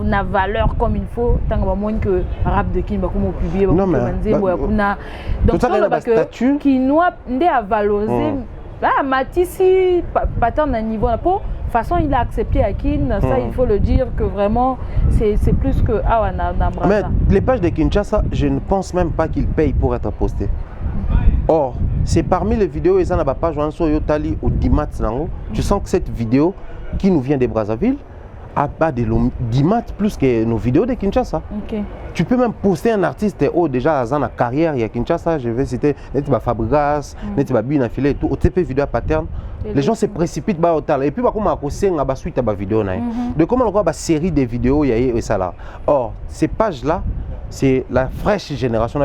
Speaker 1: na valeur comme il faut tant que rap de kin comme publier
Speaker 2: non mais
Speaker 1: donc ça le statut qui noit ndé à valoriser Matisse Pattern à niveau pour façon il a accepté à kin ça il faut le dire que vraiment c'est plus que
Speaker 2: mais les pages de Kinshasa je ne pense même pas qu'ils payent pour être postés. Or c'est parmi les vidéos ils en a page sur Yotali au Dimat nango tu sens que cette vidéo qui nous vient de Brazzaville a pas de Dimat plus que nos vidéos de Kinshasa. Tu peux même poster un artiste déjà dans la carrière il y a Kinshasa je vais citer Netiba Fabregas Netiba Bina Filé tout OTP vidéo Pattern Les gens se précipitent bas au tal. Et puis, comme on a suite à la vidéo. De comment on voit une série de vidéos, et ça là. Or, ces pages-là, c'est la fraîche génération. On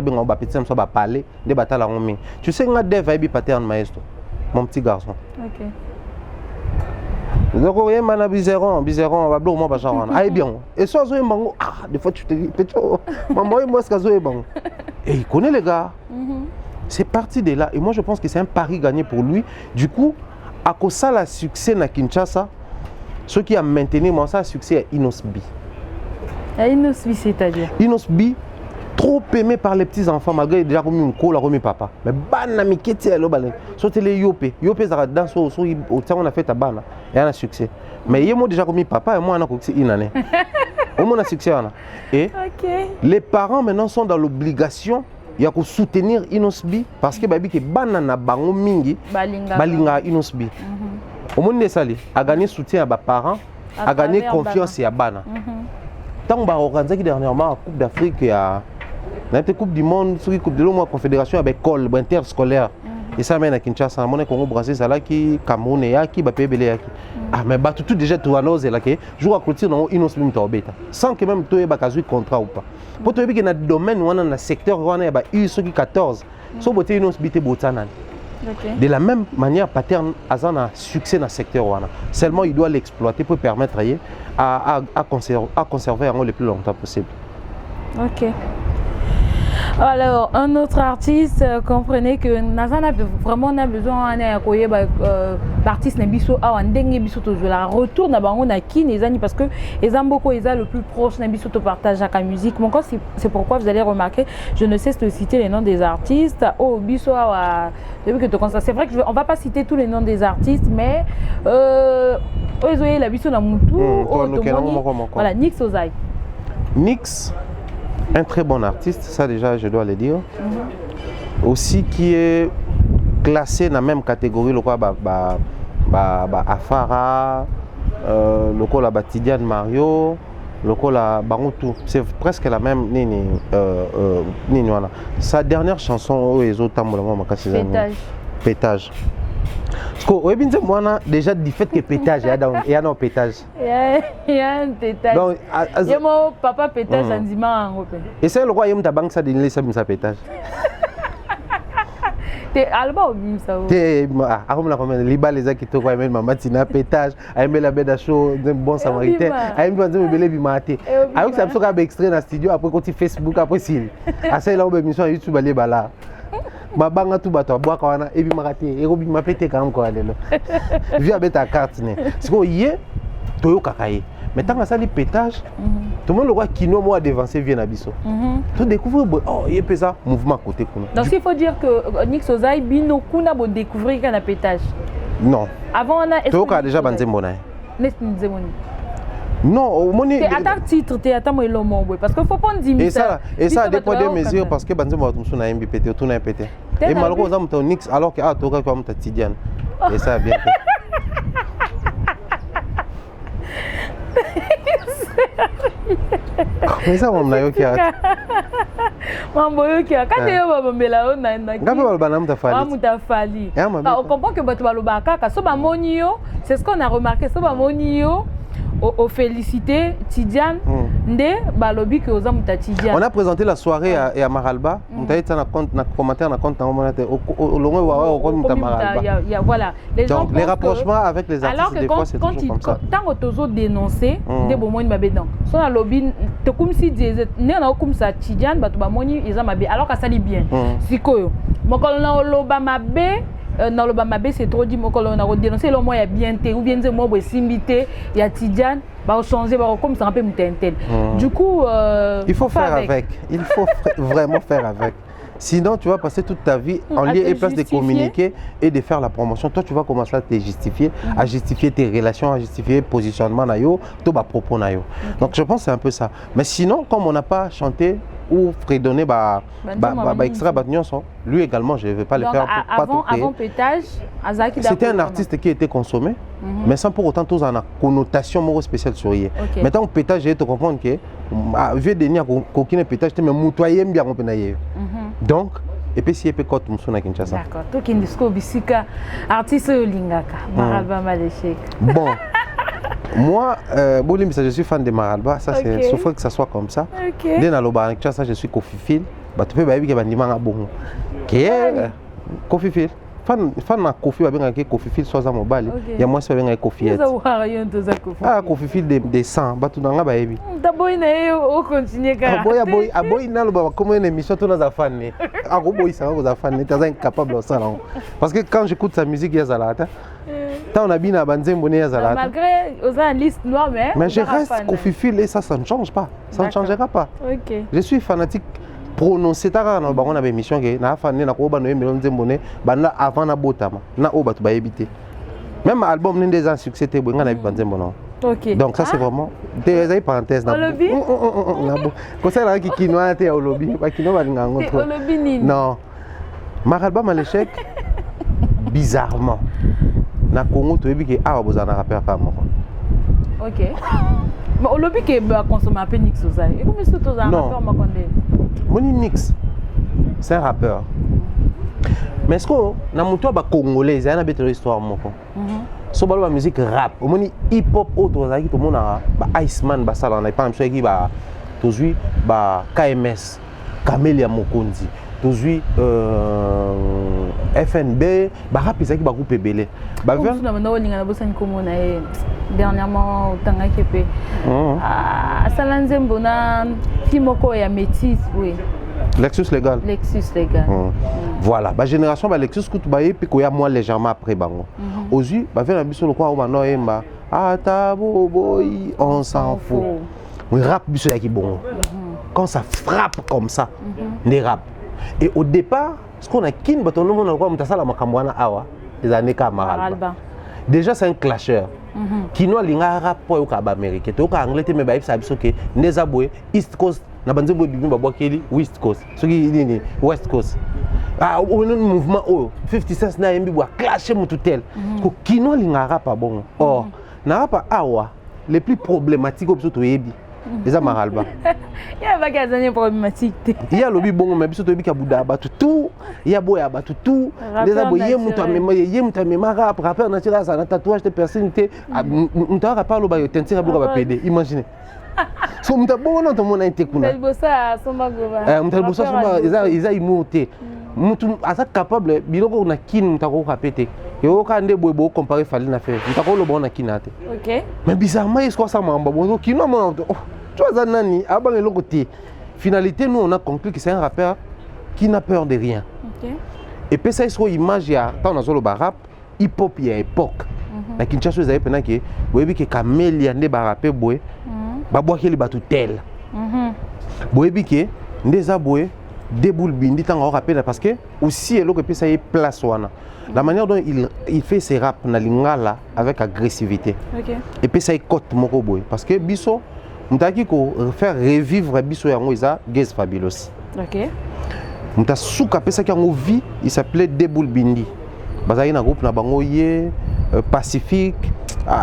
Speaker 2: a parlé de batailles. Tu sais, on a des vibes paternes, maestro. Mon petit garçon.
Speaker 1: Ok.
Speaker 2: Donc, on a biseron, on va bloquer mon bachar. Ah, bien. Et ça, des fois, tu te dis, maman, moi, c'est que bon. Et il connaît les gars. C'est parti de là. Et moi, je pense que c'est un pari gagné pour lui. Du coup, à cause ça, le succès à Kinshasa, ce qui a maintenu mon succès à Inosbi.
Speaker 1: Inosbi, c'est-à-dire
Speaker 2: Inosbi, trop aimé par les petits-enfants, malgré déjà comme une cola, comme papa. Mais banami keti alo balé. Sauter les yopé. Yopé, ça dans au on a fait ta bana. Et on a succès. Mais il y a déjà comme papa et moi, on a succès une année. Au moins, on a succès. Et les parents maintenant sont dans l'obligation. Il y a que soutenir Inosbi parce que baby que banana bango mingi balinga Inosbi. Au monde de sali a gagné soutien à ses parents, a gagné confiance à bana. Tant ba organisé dernièrement la Coupe d'Afrique à la Coupe du monde, sur la Coupe de l'Homme Confédération avec école interscolaire. Et ça mène à Kinshasa, mon Congo Brazzaville, ça là qui Cameroun et qui ba pebele yaki. Ah mais ba tout déjà tout annonce là que jour à clôture dans Inosbi mtobeta sans que même toi ba kazu contrat ou pas. Pour te dire que dans le domaine ou dans le secteur où on a eu ceux qui 14, so boté Inosbi te botanan. De la même manière, Paterne a succès dans le secteur où on a. Seulement il doit l'exploiter pour permettre à conserver le plus longtemps possible.
Speaker 1: Ok. Alors, un autre artiste, comprenez que Nazan a vraiment besoin d'artistes la retour na qui Nezani parce que Ezamboko est le plus proche Nabiso to partage la musique. Mon c'est pourquoi vous allez remarquer, je ne cesse de citer les noms des artistes. Oh Biso depuis que tu constate, c'est vrai que on va pas citer tous les noms des artistes, mais la Biso na Moutou, voilà Nix Ozai.
Speaker 2: Nix, un très bon artiste, ça déjà je dois le dire. Aussi qui est classé dans la même catégorie, le quoi Afara, le quoi Tidiane Mario, le quoi Bangutu. C'est presque la même nini voilà. Sa dernière chanson les autres
Speaker 1: Pétage.
Speaker 2: Pétage. Parce que moi déjà du fait que pétage il y a un pétage.
Speaker 1: Il y a un pétage. Donc il y a mon papa pétage en dimanche.
Speaker 2: Et c'est le roi ta banque ça de laisser ça pétage.
Speaker 1: T'es alba ou bim ça.
Speaker 2: T'es comme la commande liba les qui te quoi même maman tina pétage, aimer la bête à chaud, un bon samaritain, aimer me belé bimaté. Avec ça ça ka extrait dans studio après côté Facebook après s'il. À ça là on émission YouTube aller bala. Ma banga tout bato bois kawana et puis maraté et robi ma pété quand encore lelo. Vu avec ta carte né. C'est quoi hier toyo kakaye. Mais tant que ça les pétage, tout le monde le voit qui nous moi devancer vient à biso. Tu découvres oh il y a ça mouvement à côté kuna.
Speaker 1: Donc il faut dire que Nix Ozai bino kuna bo découvrir qu'il y a pétage.
Speaker 2: Non.
Speaker 1: Avant on a
Speaker 2: tu as déjà banzembona.
Speaker 1: N'est-ce pas
Speaker 2: non, au moment
Speaker 1: où attaque titre, tu as moi l'homme parce qu'il faut pas dire
Speaker 2: et ça dépend des mesures parce que banzembo tu na MBPT tu na pété. Et malheureusement tu Nix alors que tu as comme ta Tidiane. Et ça bien fait. Mais ça mon nayo qui a.
Speaker 1: Mamboyo qui a quand tu vas bambela on na.
Speaker 2: Ngapa balbana mutafali.
Speaker 1: Ah mutafali. On comprend que batu baloba kaka so ba monio, c'est ce qu'on a remarqué so ba monio. Au félicité Tidiane Ndé balobi que oza muta Tidiane. On
Speaker 2: a présenté la soirée à Maralba, on a été na commentaire na compte au longue wa muta Maralba.
Speaker 1: Voilà,
Speaker 2: les gens donc les rapprochements avec les artistes des fois c'est toujours comme ça.
Speaker 1: Tant otozo dénoncer ndé bomoni mabe non. So na lobby te comme si disait né na comme ça Tidiane batu ba moni eza mabe alors que ça dit bien. Sikoyo. Mokolo na loba mabe dans le Bamabé, c'est trop dit, mon on a dénoncé le mois il y a bien té ou bien des mois où Simbité, il y a Tidiane, va changer, comme ça un peu mutentel. Du coup,
Speaker 2: il faut faire avec. Il faut vraiment faire avec. Sinon, tu vas passer toute ta vie en lieu et place de communiquer et de faire la promotion. Toi, tu vas commencer à te justifier, à justifier tes relations, à justifier positionnement nayo, tout bas propos nayo. Donc, je pense que c'est un peu ça. Mais sinon, comme on n'a pas chanté ou fredonné extra lui également, je ne vais pas le faire.
Speaker 1: Avant pétage,
Speaker 2: c'était un artiste qui était consommé, mais sans pour autant tous en a connotation spéciale sur lui. Maintenant, pétage, je te comprendre que vu de nier qu'aucun pétage, mais moutoyer bien on peut. Donc, et puis si peut côté muso na Kinshasa.
Speaker 1: D'accord. Toi qui disco bisika artiste Lingaka, Maralba Maleshek.
Speaker 2: Bon. Moi, je suis fan de Maralba, ça c'est sauf que ça soit comme ça. Dès na loba Kinshasa, je suis Kofi Phil. Bah tu peux ba yebi ke bandima nga bongo. Kofi Phil. Fan na Kofi ba benga ke Kofi Phil soit za mobile. Ya moi c'est benga Kofi. Ah Kofi Phil de 100, ba tu nga ba yebi.
Speaker 1: D'abord na o continuer ka.
Speaker 2: Aboy na loba comme une émission to na za fan ne. Ah go boy ça go za fan ne, tu es incapable de ça là. Parce que quand j'écoute sa musique ya zalata. Tant on a bien à Banzembo ya zalata.
Speaker 1: Malgré aux une liste noire
Speaker 2: mais je reste Kofi Phil et ça ne change pas. Ça ne changera pas.
Speaker 1: OK.
Speaker 2: Je suis fanatique prononcer ta na bango na émission ke na fan na ko ba no million Nzembone banda avant na botama na o batu ba éviter. Même album n'en des succès te bonga na bi Nzembo.
Speaker 1: OK.
Speaker 2: Donc ça c'est vraiment des parenthèses na.
Speaker 1: Olobi.
Speaker 2: Ko ça là qui kinoa te olobi, ba kino ba ngango trop.
Speaker 1: Olobi nini?
Speaker 2: Non. Maralba Maleshek bizarrement na Congo to yebi ke awa bozana rappeur ka moko.
Speaker 1: OK. Mais olobi ke ba consommer un peu nix ça. Et comment c'est toi un rappeur makonde?
Speaker 2: Moni Nix, c'est un rappeur. Mais est-ce que na muto ba congolais, il y a une belle histoire moko. So ba la musique rap, moni hip hop autre za ki to mona ba Iceman ba sala na pas monsieur qui ba tozui ba KMS, Camelia Mokonzi, tozui FNB, ba rap za ki ba groupe belé. Ba
Speaker 1: vient na mona olinga na bosani komona dernièrement tanga kepe. Sala Nzembo na Fimoko ya métis, oui.
Speaker 2: Lexus légal.
Speaker 1: Lexus légal.
Speaker 2: Voilà, ma génération, Lexus coûte bailler puis qu'il y a moins légèrement après bango. Aujourd'hui, bah vers la biso le quoi on va noemba. Atabo boy, on s'en fout. Oui, rap biso yaki bon. Quand ça frappe comme ça, les rap. Et au départ, ce qu'on a kin baton no mona quoi mtasala makambwana awa des années ka Maralba. Déjà c'est un clasheur. Kino linga rap po ka ba américain, to ka anglais te me ba ibsa biso ke neza boy East Coast na banzembo bibi ba bwakeli West Coast. Soki nini West Coast. Ah au mouvement oh 50 Cent na yembi bwa clasher mutu tel. Ko kino linga rap bon. Or na rap awa les plus problématiques biso to yebi. Eza Maralba.
Speaker 1: Il y a pas qu'à problématique.
Speaker 2: Il y a lobby bon mais biso to yebi ka buda ba tout. Il y a boya ba tout. Les aboyé mutu amema yé mutu amema rap rappeur naturel ça na tatouage de personnalité. Mutu rappeur lo ba yo tentira ba PD. Imaginez. So mutu bon non to mona intekuna.
Speaker 1: Bossa somba goba.
Speaker 2: Mutu bossa somba eza imuté. Mutu asa capable biloko na kin mutu ko kapete. Yo ka nde boy bo comparer fali na faire. Mutu ko lo bon na kinate.
Speaker 1: OK.
Speaker 2: Mais bizarrement est-ce que ça mamba bon kino mon. Tu vois nani aba le côté. Finalité nous on a conclu que c'est un rappeur qui n'a peur de rien.
Speaker 1: OK.
Speaker 2: Et puis ça est-ce que image ya tant dans le rap hip hop ya époque. Na Kinshasa ils avaient pendant que boyebi que Camelia nde ba rapper boy. Ba boakeli batu tel. Boyebi que ndeza boy déboule bindi tant on rappelle parce que aussi et l'autre ça y place wana. La manière dont il fait ses rap na lingala avec agressivité.
Speaker 1: OK.
Speaker 2: Et puis ça y cote moko boy parce que biso mutaki ko faire revivre biso yango isa Gez Fabulous.
Speaker 1: OK.
Speaker 2: Muta souka pesa ki yango vie, il s'appelait Déboule Bindi. Bazali na groupe na bango ye Pacifique,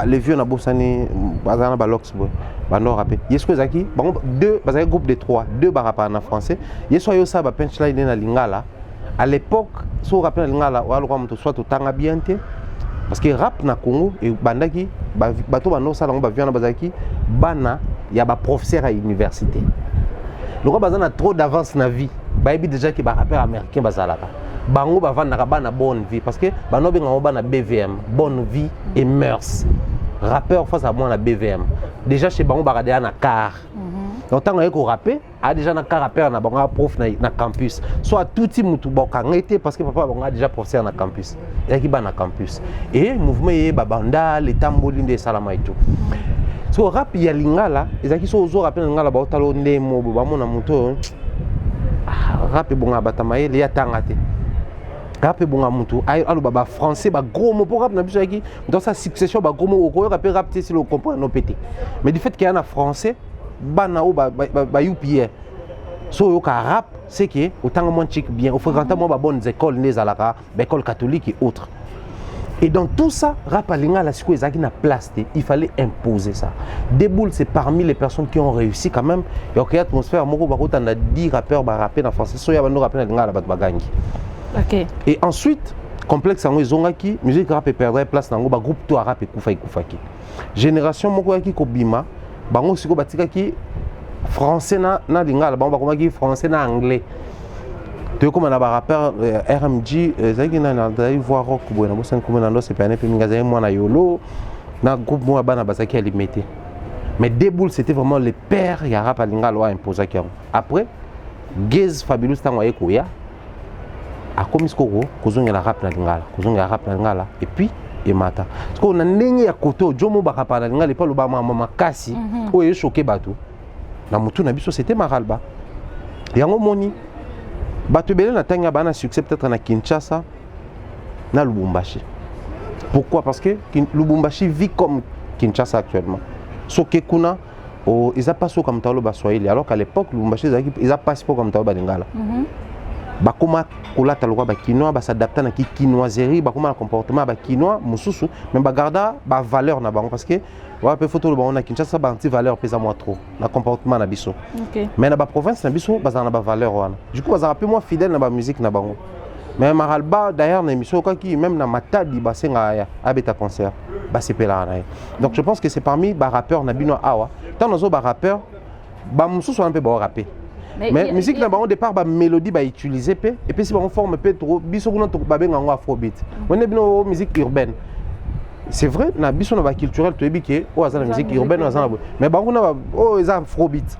Speaker 2: les vieux na bosani bazana balox boy. Bando rappé. Yesko zaki, bango deux bazali groupe de 3, deux barapa en français. Yeso yo ça ba punchline na lingala. À l'époque, so rappel lingala walo kwa mtu soit tanga bienté parce que rap na Congo et bandaki bato bano sala ngo ba viana bazaki bana ya ba professeur à université. Le roi bazana trop d'avance na vie. Bayebi déjà que ba rappeur américain bazalaka. Bango ba vanda bana bonne vie parce que bano benga bana BVM, bonne vie et mœurs. Rappeur face à moi na BVM. Déjà chez bango ba na car. Donc tant qu'on rapper, a déjà na car rappeur na bango prof na campus. Soit tout petit mutu boka ngete parce que papa bango a déjà professeur na campus. Il qui ba na campus. Et mouvement yé babanda, les tamboli de salama et tout. So rap ya lingala, ezaki so ozo rapper lingala ba otalo ndemo ba mona muto. Rap bonga batamaye le ya tangate. Rap bonga mutu alo baba français ba gros mot pour rap na biso yaki dans sa succession ba gros mot ko rapper rap si le comprendre no pété. Mais du fait qu'il y a un français bana o ba UPR. So yo ka rap c'est que autant moins chic bien, au fréquentement ba bonnes écoles les alaka, école catholique et autres. Et dans tout ça, rap à lingala, il fallait imposer ça. Déboule, c'est parmi les personnes qui ont réussi quand même. Il y a une atmosphère, on a 10 rappeurs qui rappent en français, il y a des rappeurs qui rappent. Et ensuite, complexe, qui musique rap perdrait place dans le groupe tout rap et Koufaki. Génération, qui Kobima, bango siko batika qui français na lingala, bango qui français na anglais. Tu comme un rappeur RMG, zaki na voix rock boy na bossa comme na c'est pas un peu mingaza moi na yolo na groupe moi bana basaki alimité. Mais Déboule c'était vraiment le père ya rap lingala wa imposa ki. Après Gez Fabulous tango ekoya a commis koko kozonga la rap na lingala et puis et mata. Parce qu'on a ndenge ya koto jomo ba rap na lingala pas lo ba mama kasi o ye choqué bato. Na mutu na biso c'était maralba. Yango moni bato belé na tanga bana succès peut-être na Kinshasa na Lubumbashi. Pourquoi? Parce que Lubumbashi vit comme Kinshasa actuellement. Soke kuna ils a pas so comme talo ba Swahili alors qu'à l'époque Lubumbashi ils a pas so comme talo ba lingala. Bakoma kolata lokwa ba kinois ba s'adapter na ki kinoiserie bakoma comportement ba kinois mususu même ba garda ba valeur na bango parce que ouais peu photo le bon na Kinshasa ba anti valeur pesa moi trop na comportement na biso. Mais na ba province na biso ba na ba valeur wana. Du coup ba un peu moins fidèle na ba musique na bango. Mais maralba d'ailleurs na émission qui même na matadi ba senga ya abeta concert ba sepela na. Donc je pense que c'est parmi ba rappeurs na bino awa. Tant nazo ba rappeur ba mususu un peu ba rapper. Mais musique na au départ ba mélodie ba utiliser pe et puis si on forme peu trop biso kuna to ba benga ngo afrobeat. On est bino musique urbaine. C'est vrai na biso na ba culturel to ebike o azana musique urbaine azana mais ba kuna o eza afrobeat.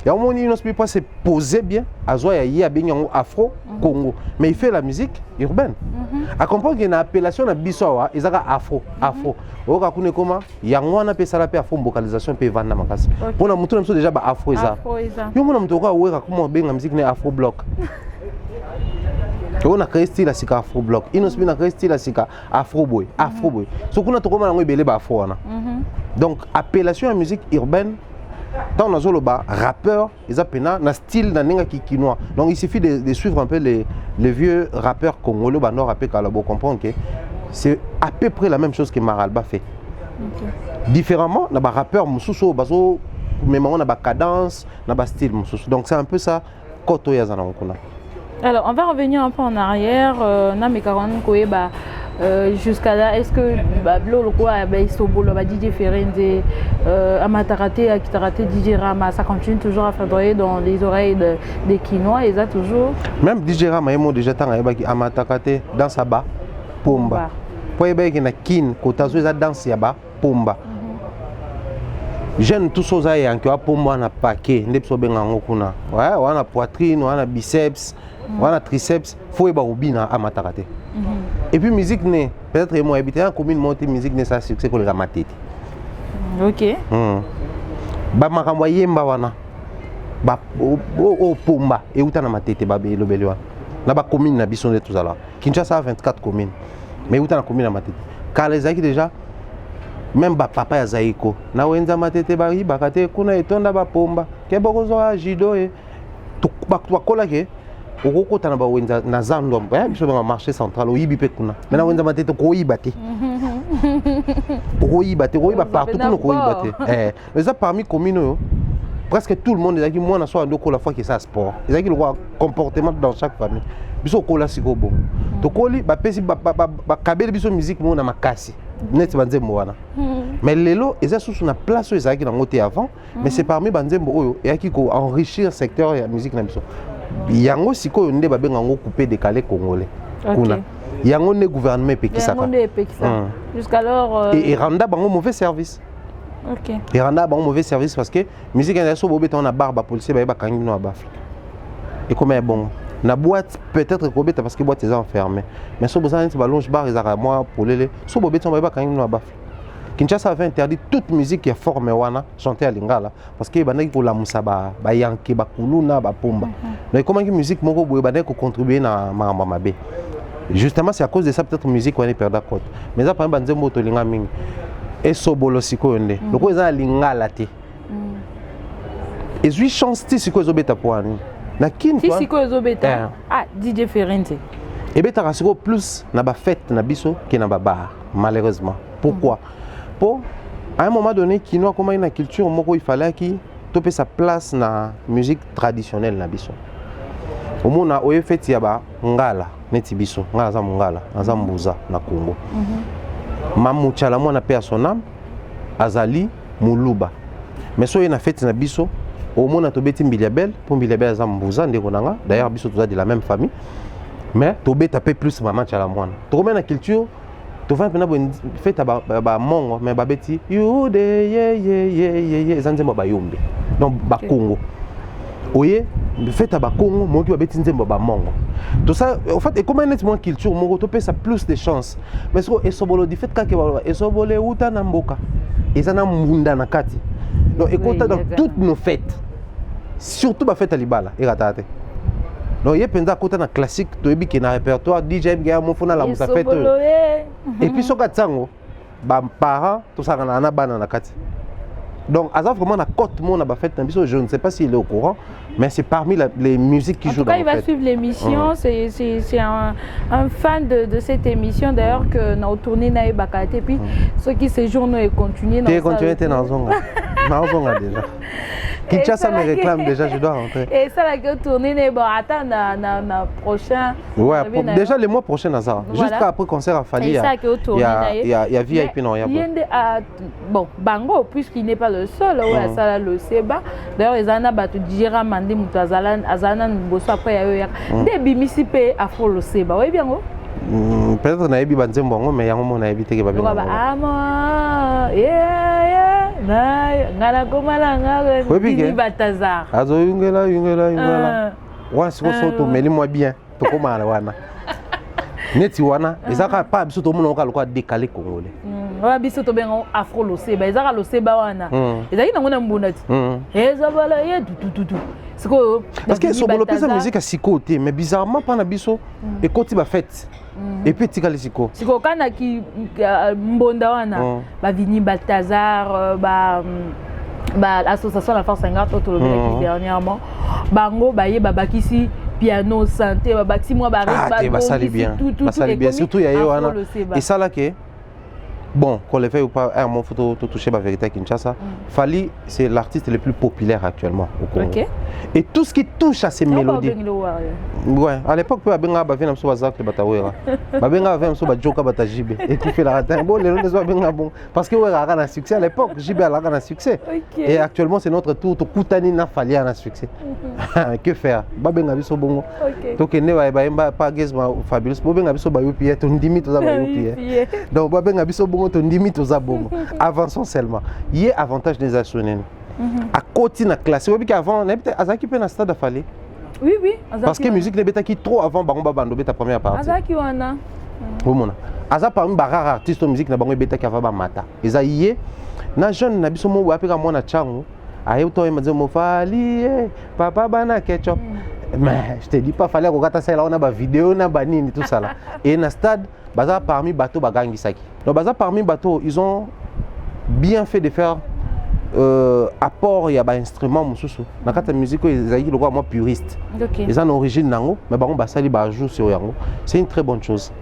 Speaker 2: Et au moins il ne peut pas se poser bien azoya ya benga ngo afro Congo mais il fait la musique urbaine. A comprendre qu'il y a une appellation na biso wa ezaka afro o ka kuna koma yango na pe sala pe afro vocalisation pe vanda makasi. Pour na mutu na biso déjà ba afro eza. Yo mona mutu ka weka comment benga musique na afro block. On a créé style sika afro block. Inospi na créé style sika afro boy. So kuna to koma ngo ibele ba afro wana. Donc appellation à musique urbaine. Tant on a le rappeur, ils appellent un style d'un kinois. Donc il suffit de suivre un peu les vieux rappeurs congolais, nord rappeurs pour comprendre que c'est à peu près la même chose que Maralba fait. Différemment, on a des rappeurs mususu bazo même on a des cadence, on a des styles mususu. Donc c'est un peu ça koto ya zana ngona.
Speaker 1: Alors on va revenir un peu en arrière na mekaron koyeba jusqu'à là, est-ce que le quoi DJ Ferenze, Amatarate, Akitarate, DJ Rama, ça continue toujours à foudroyer dans les oreilles des Kinois, et ça toujours.
Speaker 2: Même DJ Rama, il m'a déjà tant Amatarate dans sa bas, Pomba. Pour y aller na Kin, Kotazo, il a dansé à bas, Pomba. J'aime tous ceux qui ont Pomba na paquet, n'epso bengango kuna. Ouais, on a poitrine, on a biceps, on a triceps, faut y aller au bina Amatarate. Et puis musique né, peut-être moi habité en commune monter musique né ça succès pour les ramatete.
Speaker 1: OK.
Speaker 2: Ba makamwa yemba wana. Ba o pomba et utana matete ba be lobeli wana. Na ba commune na biso tout ça là. Kinshasa a 24 communes. Mais utana commune na matete. Car les aki déjà même ba papa ya Zaiko. Na wenza matete ba bakate kuna etonda ba pomba. Ke bokozo a jido e. To ba kola ke Oko tana ba wenza na zando ba biso ba marché central o yibi pe kuna mena wenza matete ko yibate partout pour ko yibate mais ça parmi communes presque tout le monde ezaki moi na so andoko la fois que ça sport ezaki le comportement dans chaque famille biso ko la siko bon to koli ba pesi ba kabeli biso musique mo na makasi net banzembo wana mais lelo eza sous na place ezaki na ngote avant mais c'est parmi banzembo oyo ezaki ko enrichir secteur ya musique na biso yango siko nde ba benga ngo coupé décalé congolais kuna yango ne gouvernement pekisaka
Speaker 1: jusqu'alors
Speaker 2: et randa bango mauvais service. OK. Et randa bango mauvais service parce que musique na so bobeta na barba policier ba kangi no bafle. Et comme est bon na boîte peut-être kobeta parce que boîte est enfermée mais so bozana ti balonge bar ezaka moi pour les so bobeta ba kangi no bafle. Kinshasa avait interdit toute musique qui est formée wana chanter à lingala parce que bandaki ko la musaba ba yanke ba kuluna ba pomba. Donc comment que musique moko boye bandaki ko contribuer na mamba mabe. Justement c'est à cause de ça peut-être musique wana perdre côte. Mais ça par exemple nzembo to linga mingi. Et sobolo siko nde. Loko eza lingala te. Et lui chante siko ezobeta poani. Na kin
Speaker 1: quoi? Siko ezobeta. Ah DJ Ferenze.
Speaker 2: Et bien, tu as plus na ba fête na biso que na ba bar, malheureusement. Pourquoi? Pour à un moment donné, Kino comme une culture, il fallait qu'il tope sa place na la musique traditionnelle na biso. Au moins, on a fait yaba ngala, neti biso, ngala za mungala, za mbuza na Congo. Mamuchala mwana pe son âme, azali muluba. Mais so na fête na biso, au moins on a tobeti mbiliabel, pour mbiliabel za mbuza ndeko nanga. D'ailleurs biso tous de la même famille. Mais tobé tapé plus maman chala mwana. To remets la culture, to fait pena bon fête ba mongo mais ba beti you de ye zanzemba ba yombe. Donc ba Congo. Oye, fête ba Congo, mo ki ba beti nzemba ba mongo. Tout ça en fait et comme une autre culture, mo to ça plus de chance. Mais so esobolo di fait ka ke ba esobole uta na mboka. Ezana munda na kati. Donc écoute dans toutes nos fêtes. Surtout ba fête à Libala et ratate. Donc, il y a un côté classique, tu as un répertoire, DJ, il y a un fond la musique. Et puis, ce que tu as, les parents, tout ça, on a un banana. Donc, vraiment, la côte, je ne sais pas s'il est au courant, mais c'est parmi les musiques qui jouent dans la fête.
Speaker 1: En tout cas, il va suivre l'émission. C'est un fan de cette émission, d'ailleurs, que nous avons tourné dans les Bakate. Et puis, ceux qui séjournent et continuent.
Speaker 2: Tu continues dans la zone. Déjà. Kinshasa me réclame déjà, je dois rentrer.
Speaker 1: Et ça, là, que tourner, attends, dans prochain.
Speaker 2: Ouais, déjà le mois prochain, Nazar. Juste après le concert à Fali, il y a VIP non.
Speaker 1: Bon, Bango, puisqu'il n'est pas le seul, ouais, ça, le Seba. D'ailleurs, les Anna Batu Djira Mandi Moutazalan, Azana Bosso après, il y a des bimisipe à fond le Seba. Oui, bien,
Speaker 2: peut-être qu'on a eu des bonbons, mais il y a un moment où on a évité que
Speaker 1: ça. Ah, moi, yeah. Ngala komala ngala Vini Baltazar.
Speaker 2: Azo yungela. Wa siko soto meli moi bien. To komala wana. Neti wana, ezaka pa biso to mona okaloka décaler congolais.
Speaker 1: Wa biso to benga afro lo seba, ezaka lo seba wana. Ezaki nango na mbunati. Ezabala ye tututu. Siko
Speaker 2: parce que sobolo pesa musique à sikoté, mais bizarrement pas na biso et koti ba fête. Et puis tikali siko.
Speaker 1: Siko kana ki mbonda wana ba Vini Baltazar ba l'association La Force 50 autolobé dernièrement. Bango ba ye babakisi piano santé babakisi moi ba
Speaker 2: ba sali bien. Ba sali bien surtout ya yo wana. Et ça là que bon, qu'on le fait ou pas, mon photo touché la vérité à Kinshasa. Fali, c'est l'artiste le plus populaire actuellement au Congo. Okay. Et tout ce qui touche à ces mélodies. Ouais, à l'époque, il y avait un peu de Bazak, le Batawera. Il y avait un peu de Joka Batajibe. Et tu fais la ratin. Bon, les gens sont bon. Parce que ouais, il y a un succès à l'époque. Jibe a un succès. Et actuellement, c'est notre tour. Tu Koutani n'a Fali a un succès. Que faire? Babeng a biso bongo. Donc, il n'y a pas de fabuleux. Babeng a biso bayoupier. Tu n'dimi tout ça bayoupier. Donc, Babeng a biso bongo. Avançons seulement. Il y a avantage des assurés. À côté de la classe, vous savez qu'avant, Azaki peut na stade à Fali.
Speaker 1: Oui.
Speaker 2: Parce que la musique n'est pas qui trop avant Bango Bando ta première partie.
Speaker 1: Azaki wana.
Speaker 2: Bon Aza parmi barara artiste de musique na Bango beta qui avant mata. Eza yé na jeune na biso mo wapeka mwana chango. Aye to ema mo Fali papa bana ketchup. Mais je te dis pas fallait regarder ça là on a ba vidéo na ba nini tout ça là. Et na stade baza parmi bateau bagangi saki. Donc baza parmi bateau ils ont bien fait de faire apport il y a ba instrument mususu. Na kata musique ils ayi le moi puriste. Ils ont origine nango mais bango basali ba joue sur yango. C'est une très bonne chose.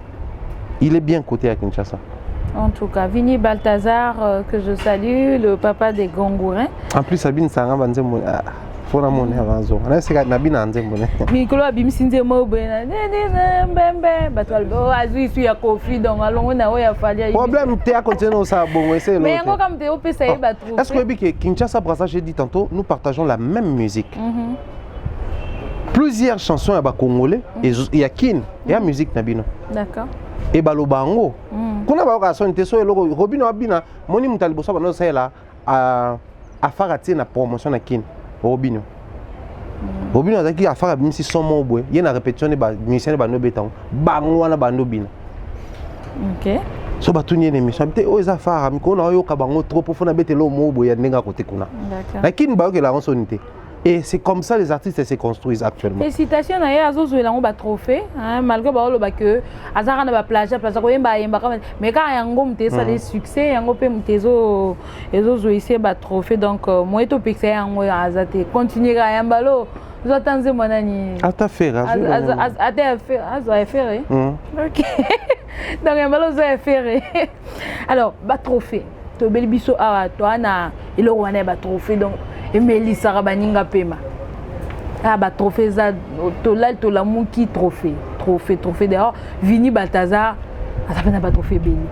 Speaker 2: Il est bien coté à Kinshasa.
Speaker 1: En tout cas, Vini Baltazar que je salue, le papa des Gongourins. En
Speaker 2: plus Sabine Sanga banzemo fona mone avanzo ana sika na bina nzembo ne
Speaker 1: mikolo abimisinde mo bena mbembe batwalbo azui su ya kofi donc alongo na oya falia
Speaker 2: problème te a continuer ça bon essayer
Speaker 1: mais yango comme te opesa ye batrouver
Speaker 2: est-ce que que Kinshasa Brazzaville j'ai dit tantôt nous partageons la même musique plusieurs chansons à congolais et il y a kin et la musique na bino
Speaker 1: d'accord
Speaker 2: et balobango kuna ba ka sonte so eloko robino abina moni mutalibo so bano sela a farati na promotion na kin Robino a dit affaire même si son mot il y a une répétition de musicien de béton bango na bando bina
Speaker 1: OK
Speaker 2: so batuni une émission peut o za fara mi ko na yo ka bango trop pour na betelo mo boya nenga côté kuna lakini ba que la sonité et c'est comme ça les artistes se construisent actuellement.
Speaker 1: Félicitations à Azo Zouelango ba trophée malgré ba lo ba que azara na ba plage ko yemba mais quand yango mte ça les succès yango pe mtezo ezo zo ici ba trophée donc moi to pixé yango azate continuer à yambalo Vous attendez mon ami.
Speaker 2: À ta faire.
Speaker 1: À ta faire. Ok. Donc, il y a faire. Alors, bah trophée. Tu as biso à toi, il a un trophée. Donc, il y a un baninga pema. Ah, bah trophée, ça, tu l'as mouki trophée. Trophée dehors. Vini Balthazar, ça fait un trophée béni.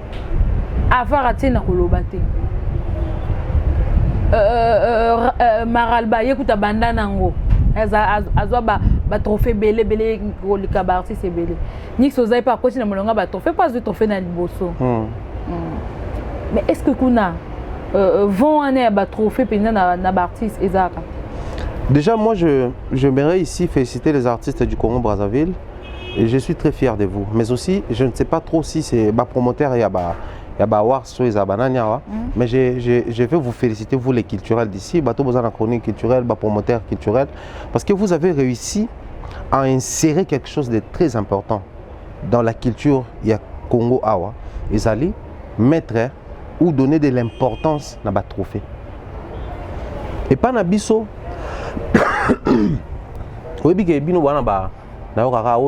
Speaker 1: Affaire à tienne à Kolobate. Maralba, écoute, bandana nango. Azwa ba trophée belé ko likabarti c'est belé. Nix ozai pas côté na molonga ba trophée pas de trophée na liboso. Mais est-ce que kuna vont année ba trophée pena na artiste ezaka?
Speaker 2: Déjà moi j'aimerais ici féliciter les artistes du Congo-Brazzaville et je suis très fier de vous. Mais aussi je ne sais pas trop si c'est ba promoteur et mais je vais vous féliciter, vous les culturels d'ici, vous avez chronique culturelle, promoteur culturel, parce que vous avez réussi à insérer quelque chose de très important dans la culture il y a Congo Awa. Ils allaient mettre ou donner de l'importance dans le trophée. Et pas na biso, oui, bino wana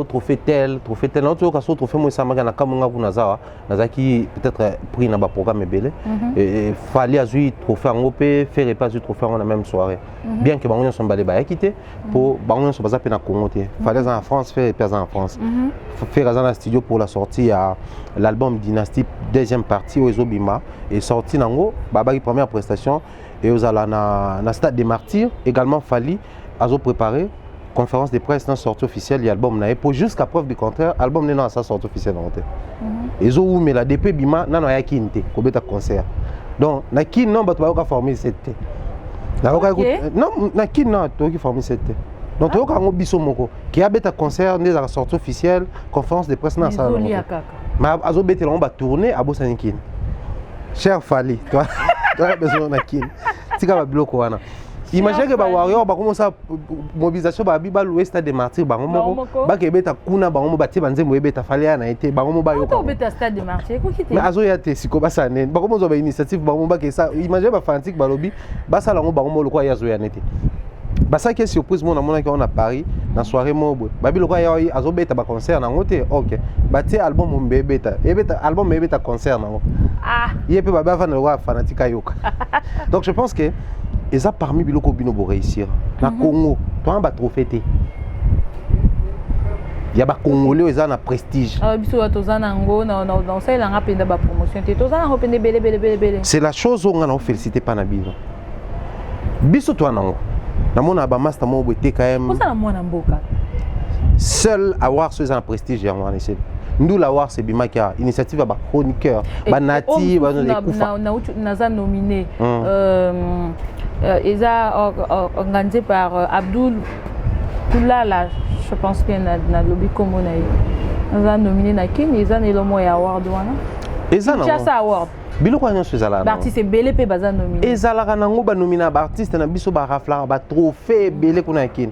Speaker 2: trophée tel, non tu as trophée moi ça m'a na kamunga kuna zawa nazaki peut-être pris na ba programme belé et fallait azui trophée ngopé faire pas azui trophée en la même soirée bien que bango sont balé ba quitter pour bango sont pas na Congo té fallait en France faire pas en France faire dans studio pour la sortie à l'album Dynastie deuxième partie au Ezobima et sorti nango baba première prestation et aux ala na stade des Martyrs également fallait azo préparer conférence de presse dans sortie officielle, l'album n'a pas jusqu'à preuve du contraire, l'album n'est pas sa sortie officielle. Et zo mais la DP bima n'a pas kinte ko beta concert. Donc na kin non ba to ka former cette. Non na kin non to ki former cette. Donc to ka ngo biso moko qui a beta concert n'est la sortie officielle, conférence de presse dans ça. Mais azo beta on va tourner à Bosani kin. Cher Fali, toi as besoin na kin. Tika ba bloco wana. Imaginez que les Warriors commencent à mobilisation à l'ouest des Martyrs, Bakebeta Kuna, Bati Banze, Mouebeta Falia, a été Baromoba.
Speaker 1: Stade des Martyrs,
Speaker 2: mais Azoyate, Sikobasane, Baromo avait une initiative, Baromoba, imaginez que Fantique Balobi, Bassalamo Baromo, le quoi Yazoyanete. Bassa qui est surprise, mon amour, on a Paris, dans la soirée Mobo. Babi le quoi Azobeta, concert, dans l'hôtel, ok. Bati album Mbebeta, album Mbebeta concert,
Speaker 1: ah,
Speaker 2: il y a peu Baba Van le roi fanatique Ayoka. Donc je pense que. Et ça parmi les Biloko Bino pour réussir. Na Congo, toi un trophée. Il y a des Congolais qui ont un prestige. C'est la chose où on a félicité Panabino. Biso toi nango. Na mona ba master mo boté quand même. Seul avoir ce prestige en Wanese. Nous l'avoir c'est Bimaka initiative ba chroniqueur, ba nati, ba
Speaker 1: na nominé. Ils ont organisé par Abdul Koulala, je pense qu'il y a un lobby commun. Ils ont nominé Nakin, ils ont le mot award.
Speaker 2: Ils ont
Speaker 1: un award.
Speaker 2: Bilo kwa nyo sezala.
Speaker 1: L'artiste est belé pe baza nominé.
Speaker 2: Ezala kanango ba nominé artiste na biso ba rafla ba trophée belé kuna kin.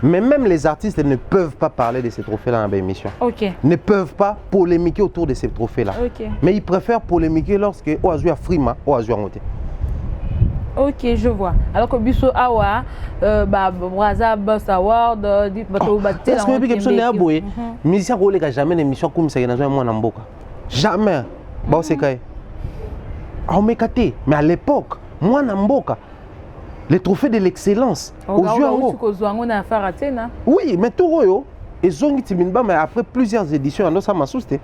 Speaker 2: Mais même les artistes ne peuvent pas parler de ces trophées là dans l'émission. OK. Ne peuvent pas polémiquer autour de ces trophées là. OK. Mais ils préfèrent polémiquer lorsque Oazu a Frima, Oazu a monté.
Speaker 1: Ok, je vois. Alors que Bisso Awa, Braza Boss Award,
Speaker 2: est-ce que vous avez besoin d'un boy? Musicien Rolé n'a jamais une émission comme ça, il y a un Namboka. Jamais. Bon, c'est quoi? Ah, on m'a caté. Mais à l'époque, moi Namboka, les trophées de l'excellence. Aux yeux en haut. Oui, mais tout le monde, ils ont dit mais après plusieurs éditions, on a souci.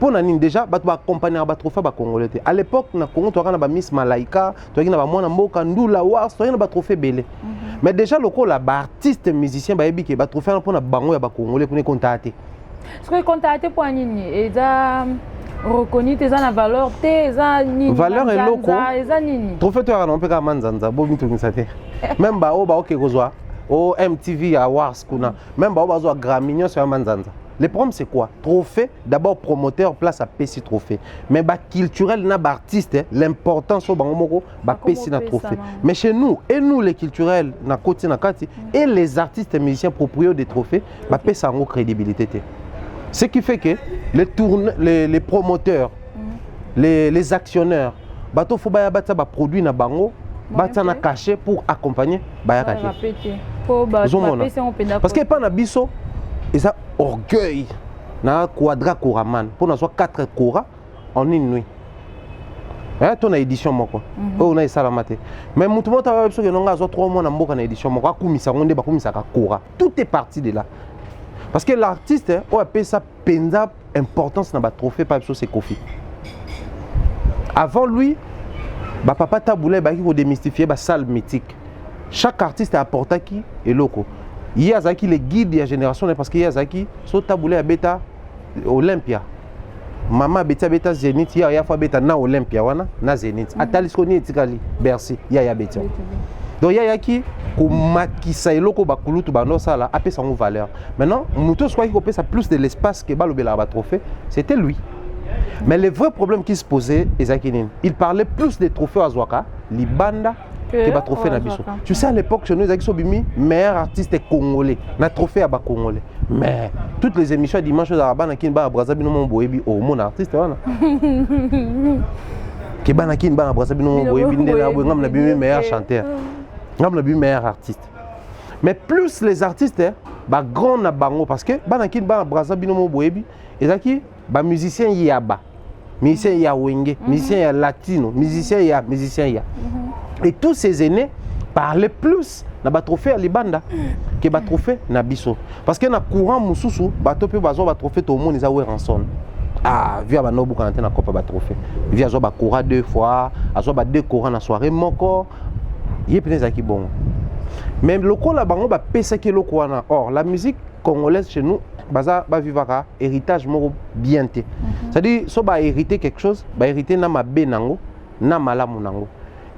Speaker 2: Pour nous déjà, on va accompagner les trophées congolais. À l'époque, on a Miss Malaika, on a Mwana Mboka, Ndula Wars, on a trophée belé. Mais déjà, le artiste musicien, il a trophée pour les congolais pour les contacter.
Speaker 1: Ce que contacter pour Nini, ils ont reconnu tes la valeur, tes Nini.
Speaker 2: Valeur est loco. Trophée tu as un peu comme Manzanza, bon tout ça. Même ba o ba o kekozwa, o MTV Awards kuna, même ba o ba zo Grammy sur Manzanza. Le problème c'est quoi? Trophée, d'abord promoteur place à PC trophée. Mais bah culturel n'a artiste, l'importance au bango bah PC na trophée. Mais chez nous et nous les culturels na côté na kati et les artistes et musiciens propriétaires des trophées bah PC en crédibilité. Ce qui fait que les promoteurs, les actionnaires, bato faut bah produit na bango, bah na caché pour accompagner bah Parce que pas na biso ils ont orgueil na quadra koraman pour na soit 4 kora en une nuit. Hein, ton édition moko. On a ça la maté. Mais mutu mota ba biso que non ga zo 3 mois na mboka na édition moko akumisa ngonde ba kumisa ka kora. Tout est parti de là. Parce que l'artiste on appelle ça penza importance dans le trophée par c'est Kofi. Avant lui, papa Taboulé a démystifié la salle mythique. Chaque artiste a apporté qui et loco. Il y a Zaki les guides de la génération parce qu'il y a Zaki, so Taboulé a bêta Olympia. Maman bêta Zénith, il y a fois bêta na Olympia wana na Zénith. Ataliskoni etikali Bercy, il y a bêta. Donc il y a qui pour makisa eloko bakulutu bando sala apé sa valeur. Maintenant, muto soit qui opé ça plus de l'espace que balobela ba trophée, c'était lui. Mais le vrai problème qui se posait, il parlait plus des trophées à Zouaka, Libanda, que des trophées à Nabiso. Tu sais, à l'époque, chez nous, Zaki Sobimi, meilleur artiste congolais, un trophée à bas congolais. Mais toutes les émissions dimanche à Rabana, qui à Brazzaville, mon boébi, au mon artiste, voilà. Qui ban à qui à Brazzaville, mon boébi, ngam la bimi meilleur chanteur, ngam la bimi meilleur artiste. Mais plus les artistes, bah grand na bango, parce que ban à qui à Brazzaville, mon boébi, et Zaki, bah musicien yaba. Musicien ya wenge, musicien ya latino, musicien ya. Et tous ces aînés parlaient plus na ba trophée à Libanda que ba trophée na biso. Parce que na courant mususu, ba topé bazo ba trophée tout le monde ils a ranson. Ah, via ba nobu quand na copa ba trophée. Via zo ba courant 2 fois, azo ba 2 courants na soirée moko. Yé peneza ki bon. Même le ko la bango ba pesa ke loko wana. Or la musique congolaise chez nous baza ba vivaka héritage moko bien té. C'est-à-dire so ba hériter quelque chose, ba hériter na mabe nango, na malamu nango.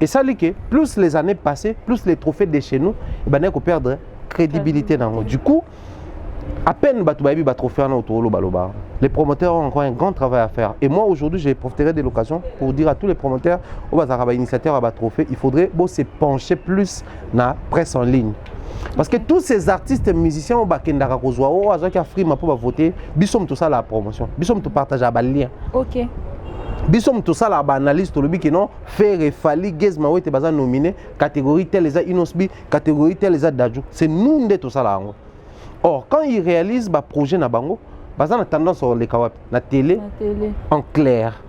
Speaker 2: Et ça dit que plus les années passées, plus les trophées de chez nous, ben on perdre crédibilité nango. Du coup, à peine batu ba bi ba trophée na autour lo baloba. Les promoteurs ont encore un grand travail à faire. Et moi aujourd'hui, j'ai profité de l'occasion pour dire à tous les promoteurs au bazar ba initiateurs ba trophée, il faudrait se pencher plus na presse en ligne. Parce que tous ces artistes musiciens au bakendaka kozwa o azaki afrima pour voter, bisom tout ça la promotion, bisom tout partager ba lien.
Speaker 1: OK.
Speaker 2: Bisom tout ça la analyse to lobi que non faire et fali gezma wete baza nominé catégorie telle les a inosbi, catégorie telle les a daju. C'est nous ndé tout ça là. Or quand ils réalisent ba projet na bango, baza na tendance sur les kawap na télé en clair.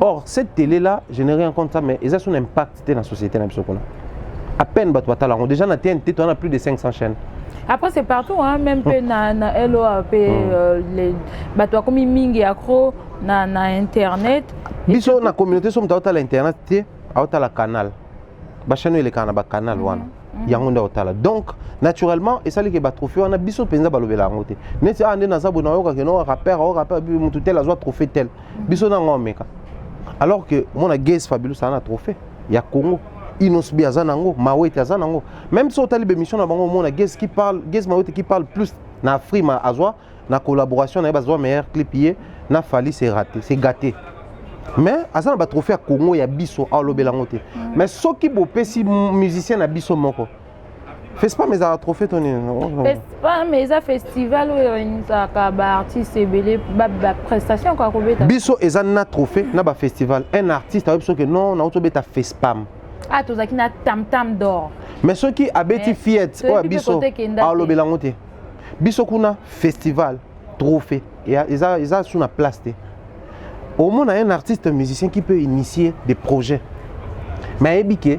Speaker 2: Or cette télé là, je n'ai rien contre ça mais ils ont son impact dans la société na biso kona. À peine batouatala, déjà na TNT, on a plus de 500 chaînes.
Speaker 1: Après c'est partout, hein, même na LOAP, les batouas comme Mingi Accro, na internet.
Speaker 2: Biso na communauté sommes dans l'internet, à la canal. Bachano il est canal wana. Yangonda otala. Donc naturellement et ça les que trophée on a biso penza balobela ngote. Neti ande na sabu na yoka que non rappeur bi mutu tel azwa trophée tel. Biso na ngomeka. Alors que mon a Guess Fabulous ça na trophée. Ya Congo. Inosbi azanango, Mawete azanango. Même si on a l'émission na bango mona Guess qui parle, Guess Mawete qui parle plus na Frima azwa, na collaboration na bazwa meilleur clipier, na Fali c'est raté, c'est gâté. Mais azana ba trophée à Congo ya biso a lobelangote. Mais ceux qui bopé si musicien na biso moko. Fais pas mes trophées toni.
Speaker 1: Fais pas mes festival où ça ka artiste belé ba prestation quoi kobeta.
Speaker 2: Biso ezana trophée na ba festival. Un artiste a que non na otobeta fait spam.
Speaker 1: Ah, tous qui na tam d'or.
Speaker 2: Mais ceux qui habitent Fiat, oh biso, à l'obelangote. Biso kuna festival, trophée. Et ils ont sur la place. Au moins, on a un artiste musicien qui peut initier des projets. Mais Ebike,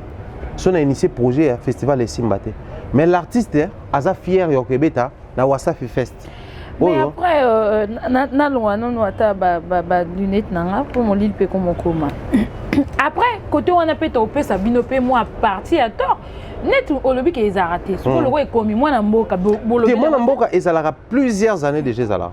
Speaker 2: si on a initié projet à festival et Simbate. Mais l'artiste, a fier au Québec, na Wasafi Fest.
Speaker 1: Mais après, na loin, non, ba lunette nanga pour mon lit pe comme coma. Après, côté on a pété au ça binopé moi parti à tort. Net au lobby qui est raté. Ce que le roi est commis moi na mboka bolobi.
Speaker 2: Moi na mboka et ça aura plusieurs années déjà ça.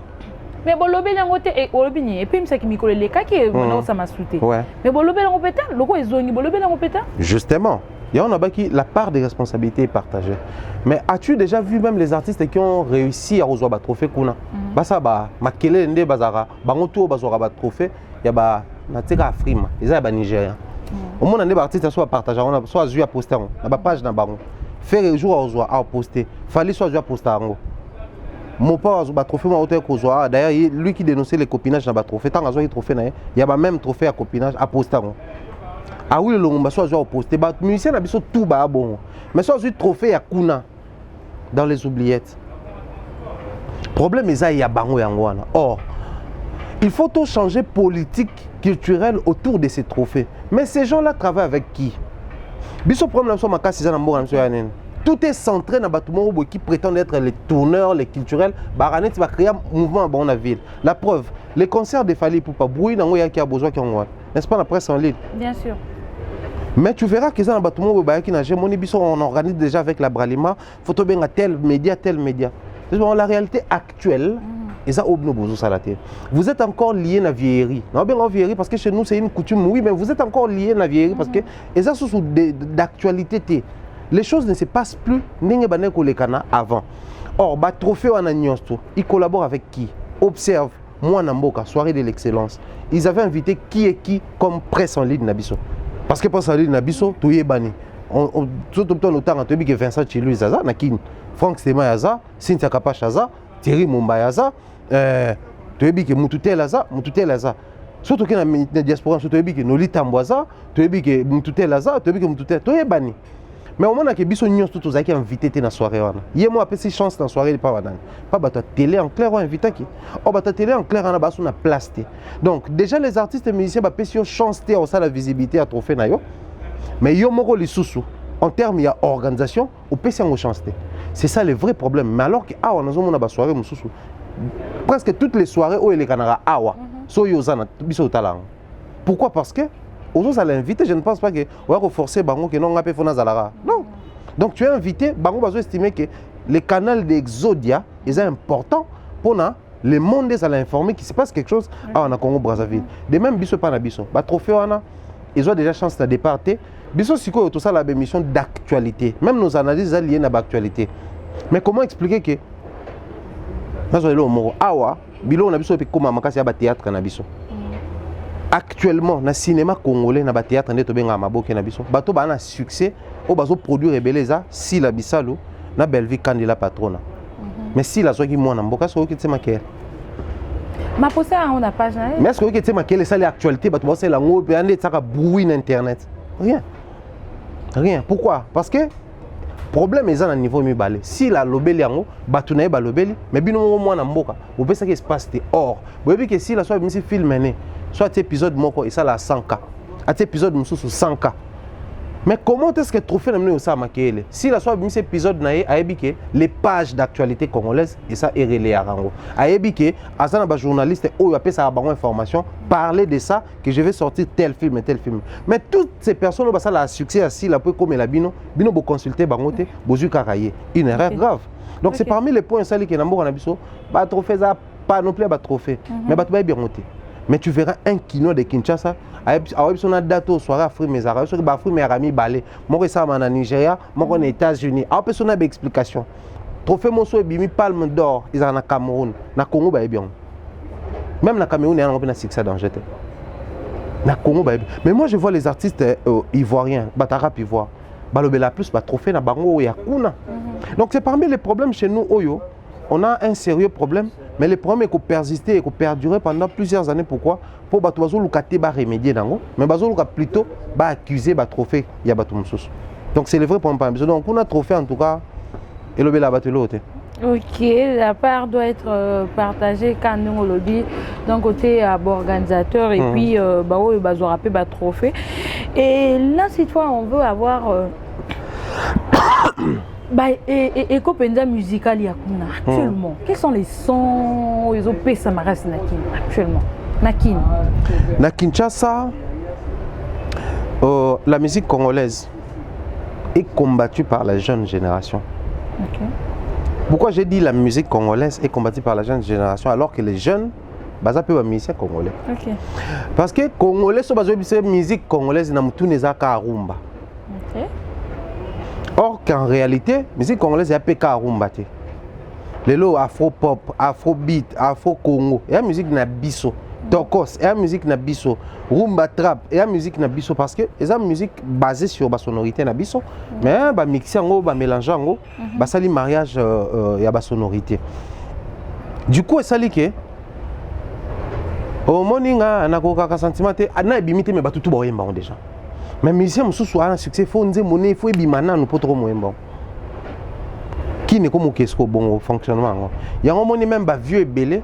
Speaker 1: Mais bolobi na ngote et au lobby et puis me ça qui mikole les cas qui maintenant ça m'a sauté. Mais bolobi na ngopeta, le roi est zoni bolobi na ngopeta. Justement.
Speaker 2: Il y en a qui la part des responsabilités est partagée. Mais as-tu déjà vu même les artistes qui ont réussi à recevoir le trophée kuna? Basa ba makele ndé bazara, bangoto bazora ba trophée, ya ba na teka Afrima, ils ba Nigeria. Au moins ndé artiste soit partagé, on a soit vu à poster na ba page na bango. Faire jour à recevoir à poster. Fallait soit vu à poster ngo. Mon père a ba trophée moi auteur kozwa. D'ailleurs lui qui dénonçait les copinages na ba trophée, tant azwa trophée na, il y a ba même trophée à copinage à poster ngo. Ah oui, le longomba soit au posté, bah musicien a biso tout bas bon. Mais soit un trophée à Kuna. dans les oubliettes. Problème est ça, il y a bango yangwana. Or, il faut tout changer politique, culturelle autour de ces trophées. Mais ces gens-là travaillent avec qui? Tout est centré dans les qui prétendent être les tourneurs, les culturels. Baranet va créer un mouvement dans la ville. La preuve, les concerts de Fally Ipupa, bruit dans qui a besoin n'est-ce pas la presse en ligne?
Speaker 1: Bien sûr.
Speaker 2: Mais tu verras que ça on organise déjà avec la Bralima, photo bien à tel média, tel média. La réalité actuelle, vous êtes encore lié à la vieillerie. Non, bien vieillerie parce que chez nous c'est une coutume, oui, mais vous êtes encore lié à la vieillerie parce que ça sont d'actualité. Les choses ne se passent plus avant. Or, le trophée il collabore avec qui? Observe, moi Namboka, soirée de l'excellence. Ils avaient invité qui et qui comme presse en ligne Nabiso. Parce que presse en ligne Nabiso, tout est banni. Tout le temps, Vincent Chilou Zaza, Nakin, Franck Sema Yaza, Cynthia Kapache Yaza, Thierry Mumba Yaza, tu es que Moututel Yaza. Surtout que dans la diaspora, tu es que Noli Tamboaza, tu es que Moututel Yaza, tu es que Moututel, tu es banni. Mais au moment où Bisso Nyons tout qui invité dans la soirée, il y a moi petit chance dans la soirée de pas ta télé en clair ou invité qui. Oh ta télé en clair on a besoin de place. Donc déjà les artistes et musiciens ba pesio chance té au ça la visibilité à trophée na yo. Mais yo moko li susu en termes il y a organisation au pesio en chance té. C'est ça le vrai problème. Mais alors que on a zomona ba soirée mususu. Presque toutes les soirées où les canara awa so yo zana biso talent. Pourquoi? Parce que aujourd'hui, à l'inviter, je ne pense pas que on va forcer Bango que non on a pas fait Zalara. Non. Donc tu es invité, Bango va estimer que le canal d'Exodia est important pour le monde à l'informer qu'il se passe quelque chose en Congo Brazzaville. De même biso pas na biso. Ba trophée wana, ils ont déjà chance de départer. Biso siko tout ça la émission d'actualité. Même nos analyses liées à l'actualité. Mais comment expliquer que awa bilo na biso pe koma makasi ya ba théâtre na biso. Actuellement, dans le cinéma congolais, dans le théâtre, on a un succès. On a produit Rebeleza, si la Bissalo, na Belleville Candela Patrona. Mais si la soie qui moi, n'importe quoi, c'est ma quelle.
Speaker 1: Ma posée on a page.
Speaker 2: Mais est-ce que c'est ma quelle c'est l'actualité? Bah tu vois c'est la ngô, puis on est ça bruit internet. Rien. Rien. Pourquoi? Parce que problème est à un niveau mieux balé. Si la lobeli yango, bah tu n'as pas lobeli, mais bien au moins na mboka. Vous pensez ce qui se passe or. Vous voyez que si la soie c'est filmé. Soit cet épisode moko et ça la 100K. Cet épisode moussou 100K. Mais comment est-ce que le trophée n'a pas ça maquillé? Si la soit cet épisode n'a a ébiqué les pages d'actualité congolaise et ça est relayé à Rango. A ébiqué à ça un journaliste ou appelle ça à information parler de ça que je vais sortir tel film et tel film. Mais toutes ces personnes ont ça la succès assis la peu comme la bino pour consulter bangote bozu karaye. Une erreur grave. Donc c'est parmi les points sali que n'ambo nabiso ba trophée ça pas non plus ba trophée mais ba to bien monter. Mais tu verras un kino de Kinshasa, avec son date au soir Afrique mes arabes, sur Afrique mes amis balé, moi ça en Nigeria, moi en États-Unis. Alors personne n'a explication. Trophée Monso et Bimi Palme d'or, ils en a Cameroun, na Congo ba bien. Même na Cameroun il y a un succès dans jeté. Na Congo ba bien. Mais moi je vois les artistes ivoiriens, Batarap ivoire, balobela plus ba trophée na bango ya kuna. Donc c'est parmi les problèmes chez nous Oyo. On a un sérieux problème, mais le problème est qu'on persiste et qu'on perdurer pendant plusieurs années. Pourquoi? Pour que les gens remédier dans mais les gens plutôt accuser le trophée. Donc c'est le vrai problème. Donc on a un trophée en tout cas, et le bel abattu l'autre.
Speaker 1: Ok, la part doit être partagée quand nous le dit d'un côté organisateur et puis ils ont rappelé le trophée. Et là, cette fois, on veut avoir et Copenza musical actuellement. Quels sont les sons ils ont payé Samaras Nakin actuellement? Nakin.
Speaker 2: Na Kinshasa, la musique congolaise est combattue par la jeune génération. Okay. Pourquoi j'ai dit la musique congolaise est combattue par la jeune génération alors que les jeunes baza pe ba musiciens congolais? Okay. Parce que congolais so bazo bi musique congolaise na mutu nezaka rumba. Okay. Or qu'en réalité, la musique congolaise est APK rumba. Les lots afro-pop, afro-beat, afro-congo, et la musique na biso. Tokos, et la musique na biso. Rumba trap, et la musique na biso. Parce que c'est une musique basée sur la sonorité na biso. Mais bah mixer en bah mélanger en haut, bah ça li mariage y a ba sonorité. Du coup, ça li que au moninga na ko ka sentiment te na bimité mais ba tout ba yemba déjà. Mais musicien mususu a un succès, il faut nous monnaie, il faut ebimana nous pas trop moyen bon. qui ne comme qu'est-ce bon fonctionnement il y a un moment même ba vieux et belé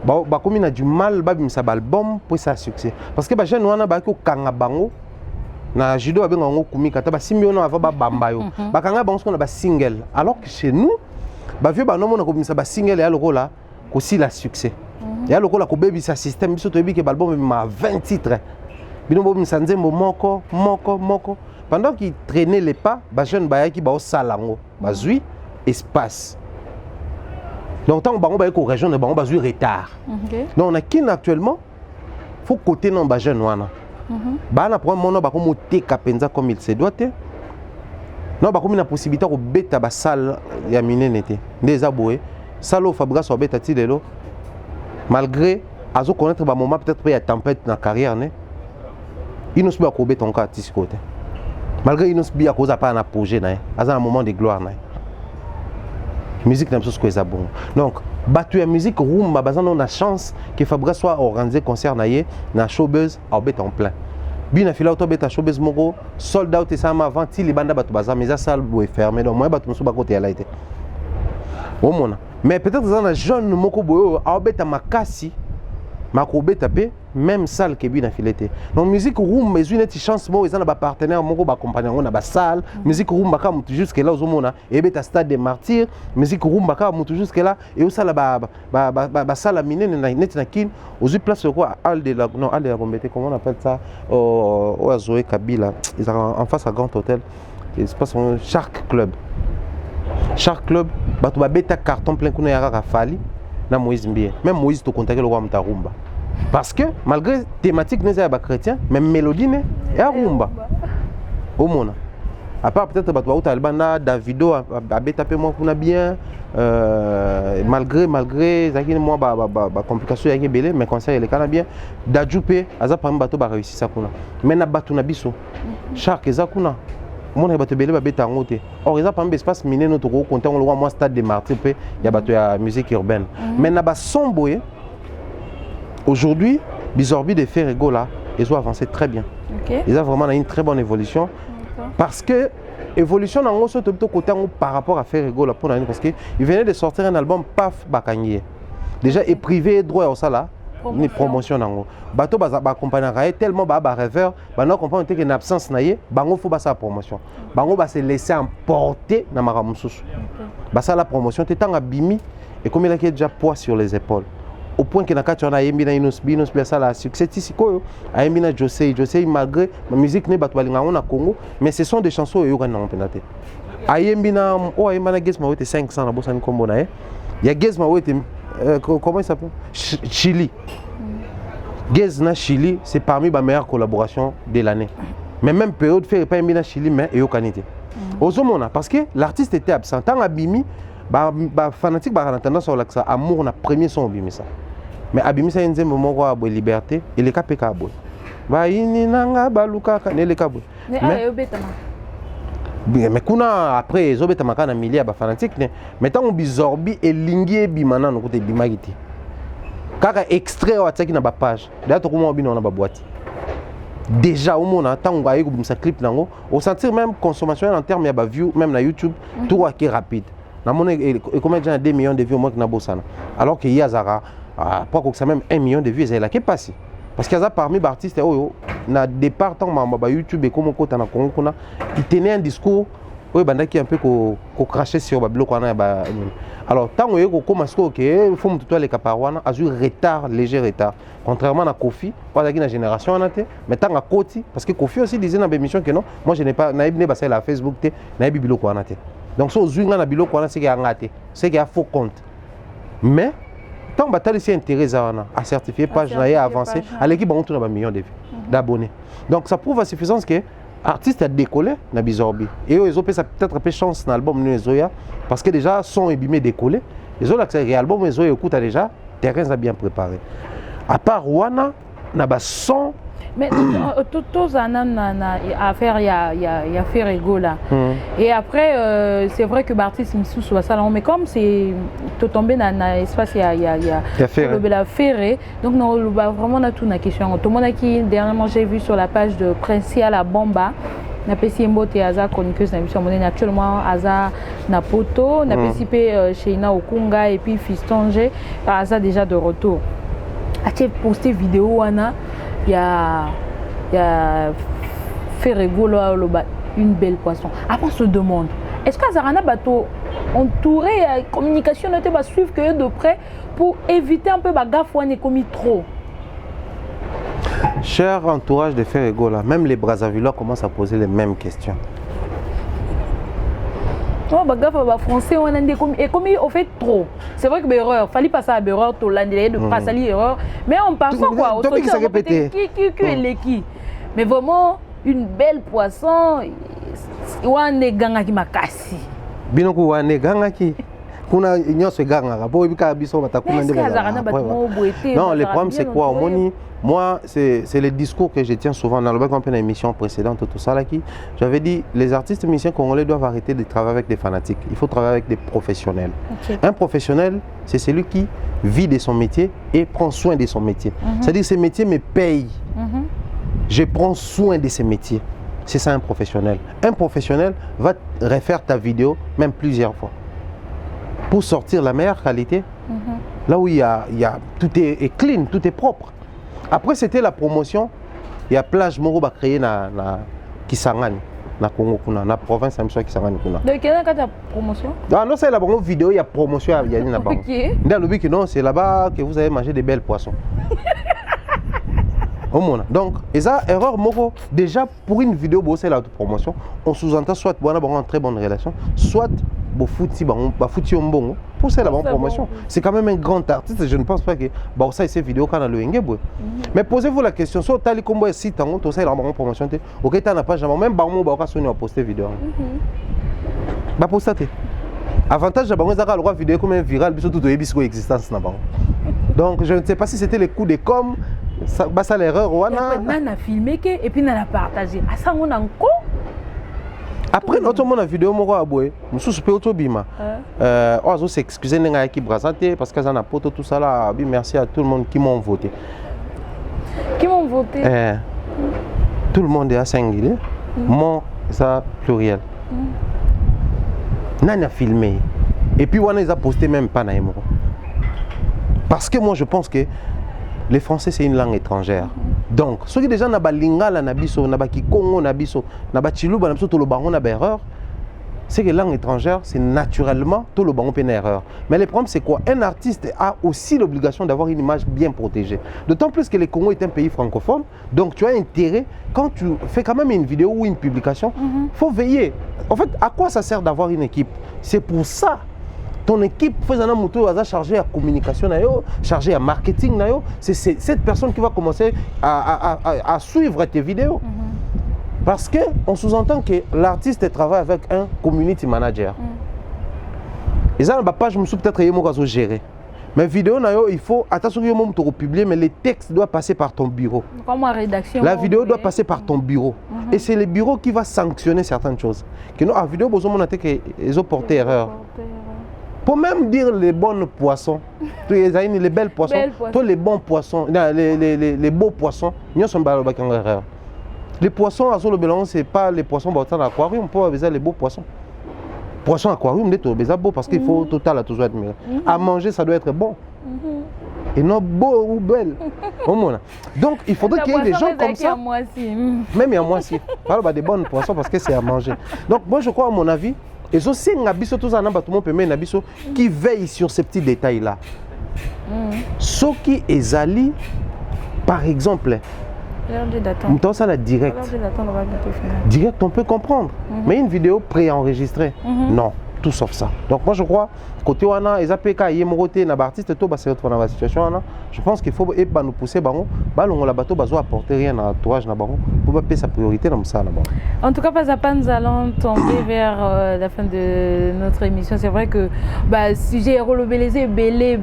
Speaker 2: ba comme a du mal ba bimisa album pour ça succès parce que ba jeune wana ba ko kanga bango na judo ba ngo kumi kata ba simbi na va ba bamba yo ba kanga bango ko na ba single alors que chez nous ba vieux ba no mona ko bimisa ba single ya lokola ko si la succès ya lokola ko bebi sa système biso to bi ke album ma 20 titres bino bo bimisa nzembo moko pendant qu'il traînait les pas ba jeune ba ya ki ba o salango ba zui espace. Donc tant que bango région de bango bazui retard. Donc on a qui actuellement faut côté non ba jeune wana. Ba na pour mono ba comme te kapenza comme il se doit te. Non ba comme une possibilité ko beta ba salle ya minene te. Ndeza boé salo Fabra so beta ti lelo. Malgré azo connaître ba moment peut-être il y a tempête dans carrière né. Il nous pas ko beta encore artiste côté. Malgré il nous bien cause pas un apogée na. À un moment de gloire na. Musique n'a pas ce que ça bon. Donc, battu la musique rumba, on a chance que Fabra soit organisé concert naïe, na showbuzz, au bet en plein. Bien a filé auto bet à showbuzz moro, sold out et ça m'a ventilé les bandes batu bazar, mais ça salle est fermée. Donc moi batu musu ba côté là été. Au mona. Mais peut-être dans un jeune moko boyo, au bet à makasi, mako bet tapé, même salle que bien a filé été. Donc musique rumba, mais une chance moi ils ont ba partenaire moko ba compagnon na ba salle, musique rumba comme jusque là aux mona, et bet à stade des martyrs, musique rumba comme jusque là et au salle ba salle mine net na kin, aux place quoi al de la non al de la Gombete, comment on appelle ça au Zoé Kabila, ils sont en face à Grand Hôtel, il se passe un Shark Club. Shark Club, ba tu ba beta carton plein kuna ya Rafali na Moïse Mbie. Même Moïse te contacter le roi Mtarumba. Parce que malgré thématique n'est pas chrétien, même mélodie n'est et rumba. Au monde. À part peut-être que tu as Albana, Davido a tapé moi qu'on a bien malgré ça qui moi complication avec belé mais conseil les canadiens d'ajouper aza par bateau ba réussir ça kuna. Mais na batu na biso. Shark ezakuna. Mon bateau belé ba beta ngote. Or ils a pas espace miné notre gros content on le voit moi stade des martyrs pe il y a bateau ya musique urbaine. Mais na ba somboé. Aujourd'hui, Bizorbi de Ferrego là, ils ont avancé très bien. Ils ont vraiment une très bonne évolution. Parce que l'évolution dans le côté par rapport à Ferrego là, parce qu'ils venaient de sortir un album Paf Bakanye. Déjà, et privé droit au ça là, une promotion dans le bateau ba compagnie tellement ba rêveur, ba non comprendre que une absence naie, bango faut ba sa promotion. Bango ba se laisser emporter na maramususu. Ba ça la promotion, t'es tant abimi et comme il a déjà poids sur les épaules. Au point que nakati on a yembi na inus ça la succès ici quoi a yembi na José malgré ma musique ne batwa linga on a Congo mais ce sont des chansons yo kana penate a yembi na o a yembi na Gezma wote 500 na bossa ni kombo na ya Gezma wote comment il s'appelle Chili Gezna Chili c'est parmi les meilleures collaborations de l'année mais même période fait pas yembi na Chili mais yo kanité ozomona parce que l'artiste était absent tant abimi ba fanatique ba tendance sur l'accent amour na premier son abimi ça mais abimi ça nzembo moko a liberté et le kapeka boy ba ini nanga baluka ne le kabo mais kuna après ezobeta makana milia ba fanatique mais tant on bizorbi et lingi bimana no côté bimagiti kaka extrait wa tsaki na ba page d'ailleurs to kuma bino na ba boîte déjà au monde tant on va y ça clip nango au sentir même consommation en termes ya ba view même na YouTube tout qui est rapide. Na mon et combien de gens 2 millions de vues au moins que na bossana alors que Yazara pas que ça même 1 million de vues c'est là qui est passé parce qu'il y a parmi les artistes na départ tant ma YouTube et comme côté na Congo kuna il tenait un discours oui banda qui un peu ko cracher sur bablo kwana ba alors tant que comme ce que faut tout les caparouana a eu retard léger retard contrairement à Kofi pas la génération en été mais tant à Koti parce que Kofi aussi disait dans l'émission que non moi je n'ai pas naïbné basé la Facebook té naïbi bilo kwana té donc so zuinga na bilo kwana c'est qu'il y a ngate c'est qu'il y a faux compte mais tant batali c'est intérêt à certifier page na avancé à l'équipe on tourne à millions de vues d'abonnés donc ça prouve à suffisance que artiste a décollé na Bizorbi et ils ont peut-être peu chance dans l'album Nezoya parce que déjà son ébimé décollé ils ont l'accès l'album Nezoya écoute déjà terrain a bien préparé à part Wana na ba son
Speaker 1: mais tous affaire il y a Ferrego là et après c'est vrai que l'artiste me sous salon mais comme c'est tout tombé dans espace il y a la Ferré donc non vraiment on a tout na question tout le monde qui dernièrement j'ai vu sur la page de Princia la Bomba na pesi mbote aza chroniqueuse na biso monene actuellement aza na poto na pesi pe Sheina Okunga et puis Fistonge aza déjà de retour. A-t-il posté vidéo wana ya fait rigolo une belle poisson. Après on se demande est-ce que Zarana bateau entouré à communication n'était pas suivre que de près pour éviter un peu bagaf ou commis trop.
Speaker 2: Cher entourage de Ferrego là, même les Brazzavillois commencent à poser les mêmes questions.
Speaker 1: Oh bagaf français on a commis au fait trop. C'est vrai que l'erreur, fallait passer à l'erreur tout l'année de passer à l'erreur, mais on passe quoi
Speaker 2: qui s'est répété
Speaker 1: qui mais vraiment une belle poisson wane ganga ki makasi.
Speaker 2: Binoku wane ganga ki kuna nyonso ganga bo bika biso batakuna ndebe. Non, le problème c'est quoi Omoni? Moi, c'est le discours que je tiens souvent dans le bac une émission précédente, tout ça là qui j'avais dit les artistes musiciens congolais doivent arrêter de travailler avec des fanatiques. Il faut travailler avec des professionnels. Okay. Un professionnel, c'est celui qui vit de son métier et prend soin de son métier. C'est-à-dire ce métier me paye. Je prends soin de ce métier. C'est ça un professionnel. Un professionnel va refaire ta vidéo même plusieurs fois pour sortir la meilleure qualité. Là où il y a tout est clean, tout est propre. Après c'était la promotion. Il y a plage moro ba créé na Kisangani na Congo kuna na province à Mso Kisangani kuna.
Speaker 1: De quelle est ta promotion?
Speaker 2: Ah non, c'est la bonne vidéo, il y a promotion à Yanni là-bas. Dans le but que non, c'est là-bas que vous avez mangé des belles poissons. Donc, et ça, erreur moro, déjà pour une vidéo, c'est la promotion, on sous-entend soit on a une très bonne relation, soit fouti bon pour c'est la bonne promotion. C'est quand même un grand artiste, je ne pense pas que ça c'est vidéo quand on a le ngebo. Mais posez-vous la question, soit tali combo et site en tout ça la bonne promotion, OK, tu n'as pas jamais même barmo ba ka a posté vidéo. Ba posté. Avantage de bango zaka le vidéo comme un viral biso tout ebisiko existence na bango. Donc je ne sais pas si c'était les coups de com. Ça l'erreur on
Speaker 1: a filmé et puis on a partagé à ça on a encore
Speaker 2: après notre monde a vidéo moko aboué mususu pe otobima ozo s'excuser nenga ki Brazzaville parce que ça n'a pas tout ça là. Merci à tout le monde qui m'ont voté tout le monde est à singulier mon ça pluriel nani a filmé et puis on a posté même pas na moko parce que moi je pense que les Français c'est une langue étrangère. Donc, ceux qui déjà na ba lingala na biso, na ba kikongo na biso, na ba chiluba na biso to lo bango na ba erreur, c'est que langue étrangère, c'est naturellement tout le bango une erreur. Mais le problème c'est quoi? Un artiste a aussi l'obligation d'avoir une image bien protégée. D'autant plus que le Congo est un pays francophone, donc tu as intérêt quand tu fais quand même une vidéo ou une publication, faut veiller. En fait, à quoi ça sert d'avoir une équipe? C'est pour ça. Ton équipe faisant un moto chargé à communication, chargé à marketing, c'est cette personne qui va commencer à suivre tes vidéos. Parce qu'on sous-entend que l'artiste travaille avec un community manager. Et ça, la page, je me suis peut-être gérer. Mais vidéo, il faut, attention, tu publier, mais les textes doivent passer par ton bureau.
Speaker 1: Comme en rédaction.
Speaker 2: La vidéo doit passer par ton bureau. Et c'est le bureau qui va sanctionner certaines choses. Que nous, la vidéo, ils ont porté erreur. Pour même dire les bons poissons, les belles poissons, tous les bons poissons, les beaux poissons, nous sommes pas erreur. Les poissons, ce n'est pas les poissons dans l'aquarium, on peut avoir les beaux poissons. Poissons aquarium, c'est beau parce qu'il faut total à toujours admirer. À manger, ça doit être bon. Et non beau ou belle. Donc il faudrait qu'il y ait des gens comme ça. Même il y a moi aussi. Parle des bons poissons parce que c'est à manger. Donc moi je crois à mon avis, et aussi qui veille sur ces petits détails là. Ce qui est ali, par exemple, direct, on peut comprendre. Mais une vidéo préenregistrée, non, tout sauf ça. Donc moi je crois, côté wana, je pense qu'il faut nous pousser, nous apporter rien à l'entourage, pour pas sa priorité dans ça.
Speaker 1: En tout cas, nous allons tomber vers la fin de notre émission. C'est vrai que sujet relobélisé, belé,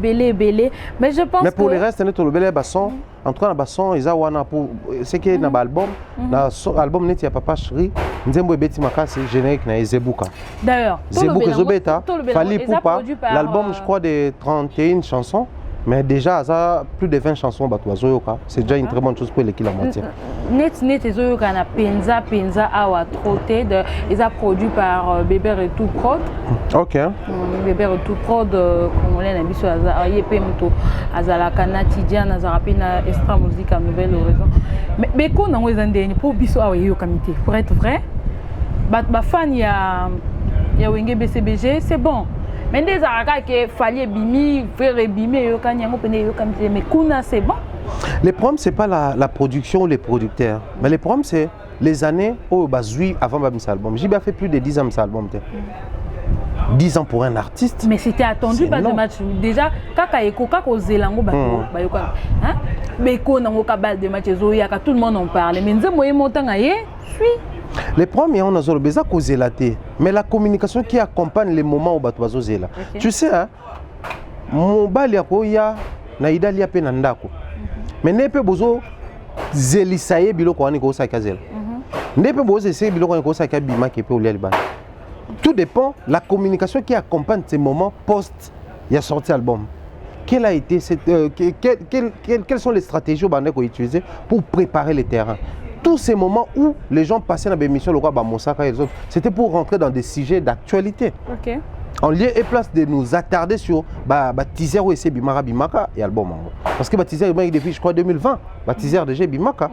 Speaker 1: mais je pense
Speaker 2: mais pour les restes, en tout cas, ils ont pour ce qui est dans l'album, l'album net, il y a Papa Chéri, Nzembo et Betty Makasi, générique na Zebuka.
Speaker 1: D'ailleurs,
Speaker 2: Zebuka Zobeta, Fali Poupa, l'album, je crois, de 31 chansons. Mais déjà, ça plus de 20 chansons, c'est déjà une très bonne chose pour l'équipe la moitié.
Speaker 1: Net, Penza, Awa Troté, ils ont produit par Bébé Retour Prod.
Speaker 2: Ok.
Speaker 1: Bébé Retour Prod, comme on l'a dit, Azala Kanati, Diana, Azarapina, Extra Musique à Nouvelle Horizon. Mais quand on est en dernier, pour Bisso Awayo Comité, pour être vrai, ma fan, il y a Wenge BCBG, c'est bon. Mais des aracas qui fallait bimi, faire bimi, mais Kuna c'est bon.
Speaker 2: Le problème c'est pas la production ou les producteurs, mais le problème c'est les années où Bazoui avant cet album. J'ai bien fait plus de 10 ans cet album. 10 ans pour un artiste.
Speaker 1: Mais c'était attendu par le match. Déjà, quand Eko Zelango Beko nango kabal de match tout le monde en parle. Mais nze moyen montant aye, suis.
Speaker 2: Les premiers, on a besoin de causer la thé, mais la communication qui accompagne les moments où tu vas causer là. Tu sais, hein, mon bal ya naïda liya pe nandako. Mais ne peut bozo zelisaye bilo ko ani ko sa kazel. Ne peut bozo essayer bilo ko sa ka bima ke pe ou liya. Tout dépend la communication qui accompagne ces moments post il a sorti album. Quelle a été cette quelles sont les stratégies qu'on a utilisées pour préparer les terrains? Tous ces moments où les gens passaient dans des missions, le roi Bamosaka et les autres, c'était pour rentrer dans des sujets d'actualité.
Speaker 1: Okay.
Speaker 2: En lieu et place de nous attarder sur teaser ou essayer Bimara Bimaka et album. Parce que teaser est depuis je crois 2020, teaser déjà Bimaka.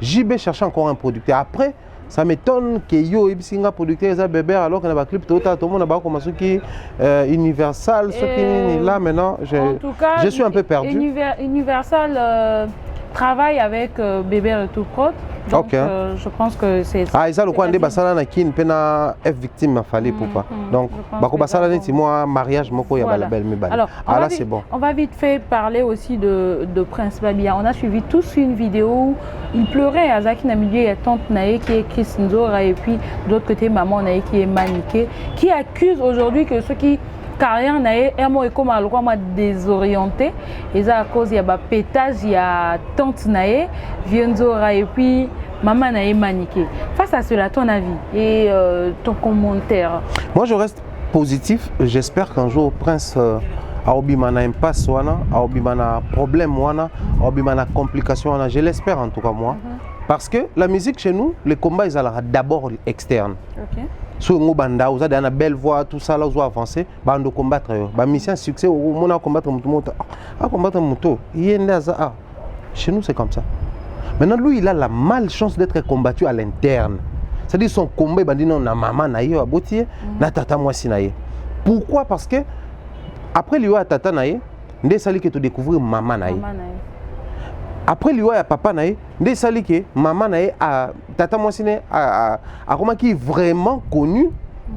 Speaker 2: JB cherchait encore un producteur. Après, ça m'étonne que yo Ibsinga producteur est bébé alors qu'on a un clip total, tout le monde a commencé qui Universal, ce qui là maintenant, je suis un peu perdu.
Speaker 1: Universal travaille avec Bébé Retour Prod. Donc je pense que c'est
Speaker 2: ah et ça le coin de basala na kin pena F victime m'a fallu pour pas. Donc bako basala neti moi mariage moko ya la belle me belle.
Speaker 1: Alors
Speaker 2: là c'est bon.
Speaker 1: On va vite fait parler aussi de Prince Babia. On a suivi tous une vidéo où il pleurait à Zaki Namilieu, il y a tante Naé qui est Chris Nzora et puis de l'autre côté maman Naé qui est Maniké, qui accuse aujourd'hui que ceux qui carrière nae emo comme aloko ma désorienté et ça à cause il y a pétage il y a tante nae Vienzora et puis maman nae maniqué. Face à cela, ton avis et ton commentaire?
Speaker 2: Moi je reste positif, j'espère qu'un jour Prince a obimana impasse wana, a obimana problème wana, a obimana complication wana, je l'espère en tout cas moi. Parce que la musique chez nous, les combats ils allaient d'abord externes. Okay. Sur un banda, vous avez une belle voix, tout ça là, vous avancez, bando combattre. Bah mission succès, on a combattre moto, à combattre moto. Chez nous c'est comme ça. Maintenant lui il a la malchance d'être combattu à l'interne. C'est-à-dire son combat, il dit non, na maman naïe, abotier, na tata moi si naïe. Pourquoi? Parce que après lui a tata naïe, ndé sali que tu découvrir maman naïe. Après lui a papa naïe, ndé sali que maman naïe a tata moi si naïe a comment qui est vraiment connu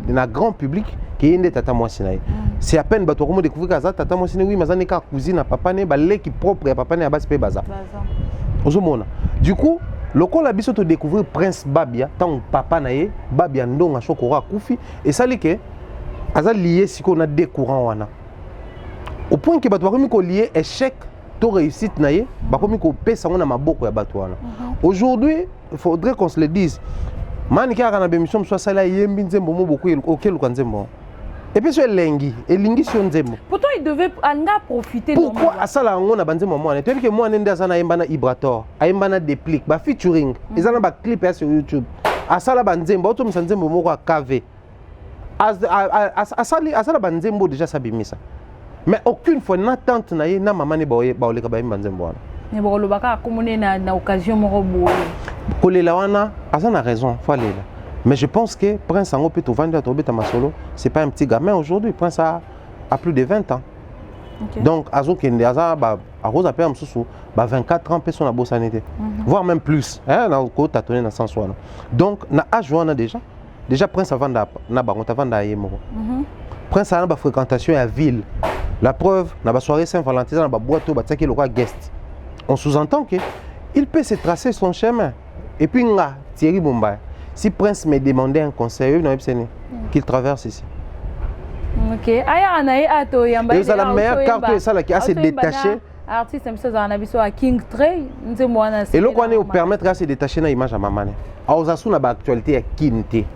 Speaker 2: dans le grand public qui est tata moi si naïe. C'est à peine bato comment découvrir que tata moi si naïe oui mais ça n'est qu'à cousine à papa naïe ba leki propre à papa naïe à base pe baza. Du coup le col a biso te découvrir Prince Babia tant papa naïe Babia ndonga chokora kufi et ça li que aza lié si qu'on a des courants wana. Au point que bato comme ko lié échec to réussite naïe ba comme ko pesa ngona maboko ya bato wana. Aujourd'hui il faudrait qu'on se le dise. Mani ka kana bémission soit ça là yembi nzembo mo beaucoup auquel ko nzembo. Et puis c'est lengi et lingi sur nzembo.
Speaker 1: Pourtant il devait en profiter.
Speaker 2: Pourquoi à ça là on a bandé moi tu vois que moi nenda ça na yembana Ibrator ayembana déplique ba featuring ils en ba clip sur YouTube à ça là banzembo auto msanzembo moko a KV à ça là banzembo déjà ça bimisa mais aucune fois na tante na ye na maman ne ba oleka ba banzembo wana
Speaker 1: ne ba lo baka komone na occasion moko boye
Speaker 2: kolela wana asa na raison faut aller là. Mais je pense que Prince Ango peut vendre à Tobeta Masolo, c'est pas un petit gamin aujourd'hui. Prince a plus de 20 ans. Okay. Donc, Azo Kendeaza, à Rosa Père Msoussou, 24 ans, personne n'a beau sanité. Voire même plus. Dans le côté, tu as dans sens. Donc, na âge déjà Prince avant d'aller. Prince a une fréquentation à la ville. La preuve, dans la soirée Saint-Valentin, dans la boîte, il y a le guest. On sous-entend qu'il peut se tracer son chemin. Et puis, là, Thierry Bombay. Si Prince me demandait un conseil, qu'il traverse ici.
Speaker 1: Ok. Et vous
Speaker 2: avez la meilleure carte ça qui a se détaché.
Speaker 1: Artiste à King Trey.
Speaker 2: Et là, on est permettre de se détacher dans l'image à maman. Alors, ça a une actualité à Kinte.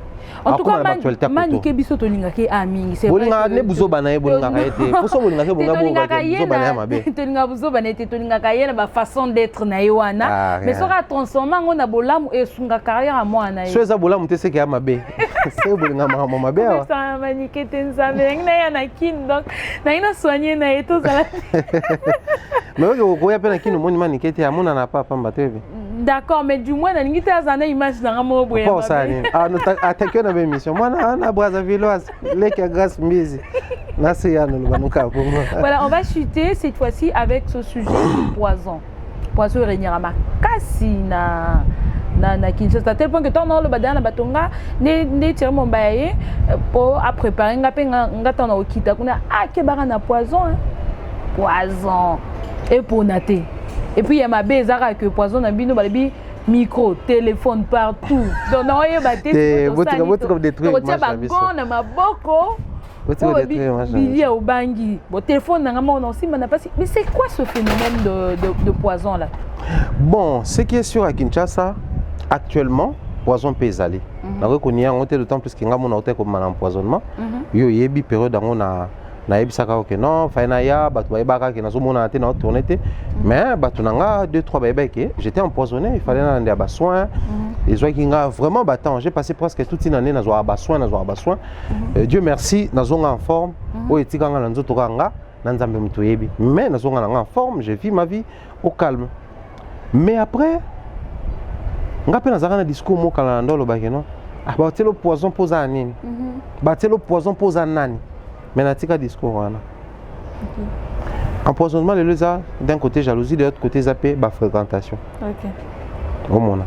Speaker 1: En tout cas, manike biso tolinga ke ami. C'est
Speaker 2: vrai. Bolinga ne buzo bana bolinga kaete. Poso bolinga ke bonga buzo bana mabe.
Speaker 1: Tolinga buzo bana te tolinga kaye na façon d'être na yoana. Mais sera transformé ngo na bolamu e sunga carrière à moi na.
Speaker 2: So eza bolamu te se ke mabe. C'est bolinga mama mabe.
Speaker 1: Ça manike te nzambe na ya na kin donc na ina soigner na eto za.
Speaker 2: Mais okoya pe na kin moni manike te amona na papa mbatebe.
Speaker 1: D'accord, mais du moins, il y a une image dans mon bois.
Speaker 2: Ah, nous attaquons notre émission. Moi, on a Brazzavilloise, les qui grâce mise.
Speaker 1: Voilà, on va chuter cette fois-ci avec ce sujet du poison. Poison Renyarama. Kassina. Na Kinshasa, à tel point que ton nom le badana batonga ne tire mon baye pour à préparer nga ton okita kuna akebara na poison poison et pour nater. Et puis il y a ma bézara que poison na bino balibi micro téléphone partout donc non y baté
Speaker 2: votre détruire
Speaker 1: ma gona ma boko votre détruire machin billet au bangi bon téléphone na ngama on simba na pas mais c'est quoi ce phénomène de poison là?
Speaker 2: Bon, ce qui est sûr à Kinshasa actuellement poison peut aller na reconnu en hôtel d'autant plus que ngama on hôtel comme un empoisonnement yo yebi période dans on na yebisaka que non faina ya batu bayebaka que nazomona te na tourner te mais batu nanga 2-3 bayebeke j'étais empoisonné il fallait nande ba soin et zo kinga vraiment battant j'ai passé presque toute une année na zo ba soin Dieu merci nazonga en forme o etikanga na nzoto kanga na nzambe mutu yebi mais nazonga en forme je vis ma vie au calme mais après ngape nazaka na discours mo kala ndolo ba que non ah ba telo poison poza nini ba telo poison poza nani. Mais natika discours wana. Empoisonnement le leza d'un côté jalousie de l'autre côté zappé ba fréquentation. OK. Au monde.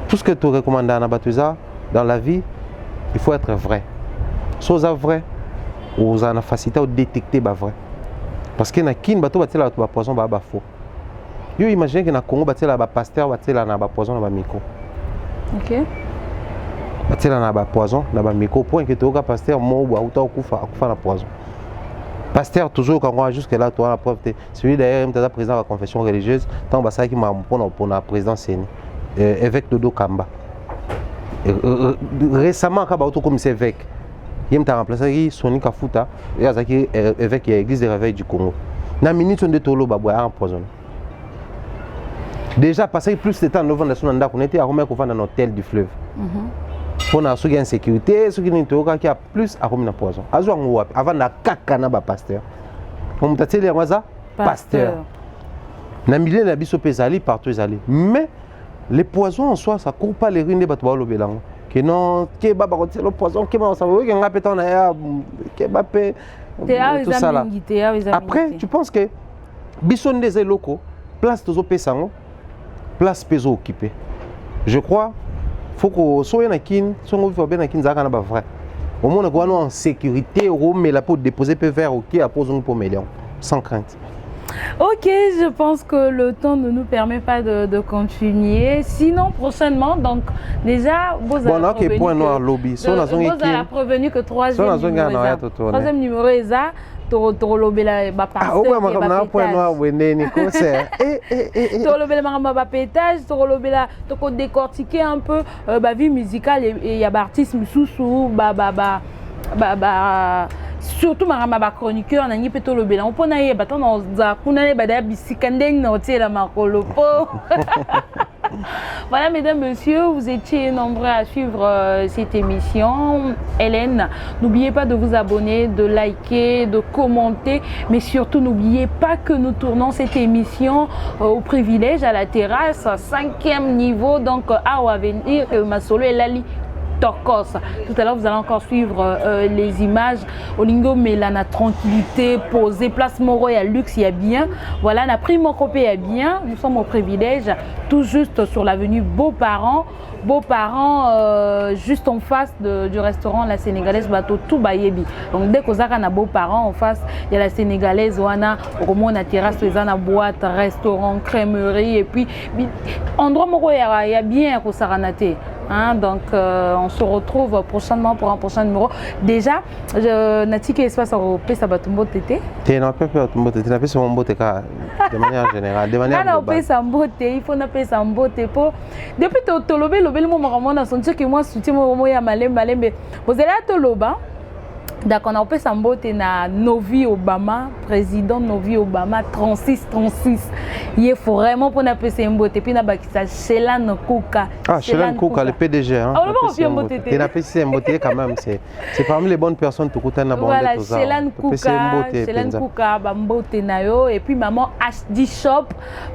Speaker 2: Tout ce que tu recommandes à Nabatuza dans la vie, il faut être vrai. Soza vrai ou za na facilité à détecter ba vrai. Parce que na kin bato batela ba poison ba faux. Yo imagine que na Congo batela ba pasteur batela na ba poison na ba micro.
Speaker 1: OK.
Speaker 2: Batela na ba poison na ba micro point que toka pasteur mo ou auta okufa na poison. Pasteur toujours quand on jusque là toi la preuve celui d'ailleurs même président de la confession religieuse tant basa qui m'a pour la président Séni évêque Dodo Kamba. Récemment quand auto comme évêque il m'a remplacé Soni Kafuta et azaki évêque de l'église de réveil du Congo. Na minute de tolo babwa empoisonné. Déjà passé plus de temps novembre na nda connaître à remettre dans un hôtel du fleuve. On a ceux qui ont sécurité, ceux qui n'ont qui a plus à remettre poison. Avant la caca na ba pasteur. On m'a dit pasteur. Na milieu na biso pesali partout ezali. Mais les poisons en soi ça court pas les ruines de bato ba lobelango. Que non, que baba ko le poison, que ba ça veut que ngapé ton ya que bapé tout ça là. Après, tu penses que biso ndeze locaux, place tozo pesango, place peso occupé. Je crois faut que soit na kin songo faut bien na kin zaka na ba vrai au moins on en sécurité mais la pour déposer peu vers OK à poser pour million sans crainte.
Speaker 1: OK, je pense que le temps ne nous permet pas de continuer. Sinon, prochainement, donc déjà, vous avez
Speaker 2: prévenu point noir lobby.
Speaker 1: Vous avez prévenu que troisième numéro est ça. Torolobela ba pasteur.
Speaker 2: Ah ouais, ma point noir wene ni concert.
Speaker 1: Torolobela ma pétage, torolobela to décortiquer un peu ba vie musicale et y a artiste mususu surtout ma chroniqueur na nyipe tolobela on pona ye batana za kunane ba da bisikandeng na hôtel makolopo. Voilà, mesdames, messieurs, vous étiez nombreux à suivre cette émission. Hélène, n'oubliez pas de vous abonner, de liker, de commenter, mais surtout n'oubliez pas que nous tournons cette émission au privilège à la terrasse, 5e niveau, donc à Avenir, Masolo et Lali. Tout à l'heure, vous allez encore suivre les images. Olingo Mélana, tranquillité, posée, place Moro, il y a luxe, il y a bien. Voilà, on a pris mon copé, il y a bien. Nous sommes au privilège, tout juste sur l'avenue Beaux-Parents. Beaux-Parents, juste en face du restaurant La Sénégalaise Bateau Toubayebi. Donc, dès qu'on a Beaux-Parents, en face, il y a La Sénégalaise, on a la terrasse, il y a boîte, restaurant, crèmerie, et puis, endroit Moro, il y a bien, Hein, donc, on se retrouve prochainement pour un prochain numéro. Déjà, Nati, qu'est-ce qui se passe au Sabatumbo Tété?
Speaker 2: Tu n'as pas peur de manière générale, de manière globale.
Speaker 1: Il faut n'appeler ça beauté. Depuis que tu as lobé, le moment où on a senti que moi, soutien, moi, il y a malé, mais vous allez à Toloba. D'accord, on a fait Sambote na Novi Obama, président Novi Obama 36. Il faut vraiment pour appeler Sambote. Puis na bakisa Shelan Kuka.
Speaker 2: Ah, Shelan Kuka, le PDG. Hein.
Speaker 1: On va pas Sambote.
Speaker 2: Tu n'as pas Sambote quand même. C'est parmi les bonnes personnes que tu as.
Speaker 1: Voilà, Shelan Kuka, Bambote Nayo. Et puis maman HD Shop,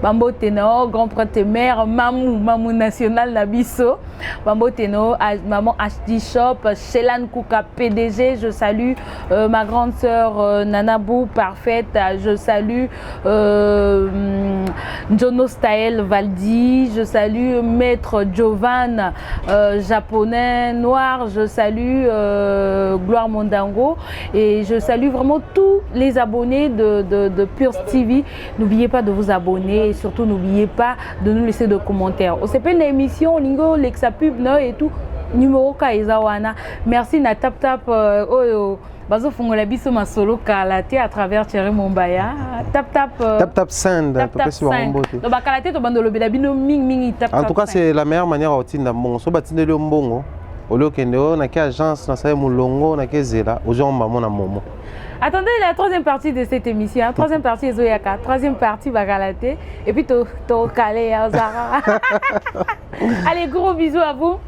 Speaker 1: Bambote Nayo, grand prêtre mère, Mamou National Nabiso, Bambote Nayo, maman HD Shop, Shelan Kuka PDG. Je salue ma grande sœur Nanabou parfaite, je salue Jono Staël Valdi, je salue Maître Jovan japonais noir, je salue Gloire Mondango et je salue vraiment tous les abonnés de Pulse TV. N'oubliez pas de vous abonner et surtout n'oubliez pas de nous laisser des commentaires. On s'appelle une émission Lingo Lexa Pub et tout. Numéro Kaizawana. Merci na tap tap bazo fungola biso ma solo kalaté à travers Thierry Mombaya. Tap
Speaker 2: send.
Speaker 1: Donc ba kalaté to bandolo bino ming tap.
Speaker 2: En tout cas, c'est la meilleure manière à otinda mbongo. So batinde le mbongo. Olo kendo na ki agence na sa mulongo na ki zela. Aujourd'hui on na momo.
Speaker 1: Attendez la troisième partie de cette émission. Troisième partie Zoyaka. Troisième partie Bakalaté. Et puis to calé Zara. Allez, gros bisous à vous.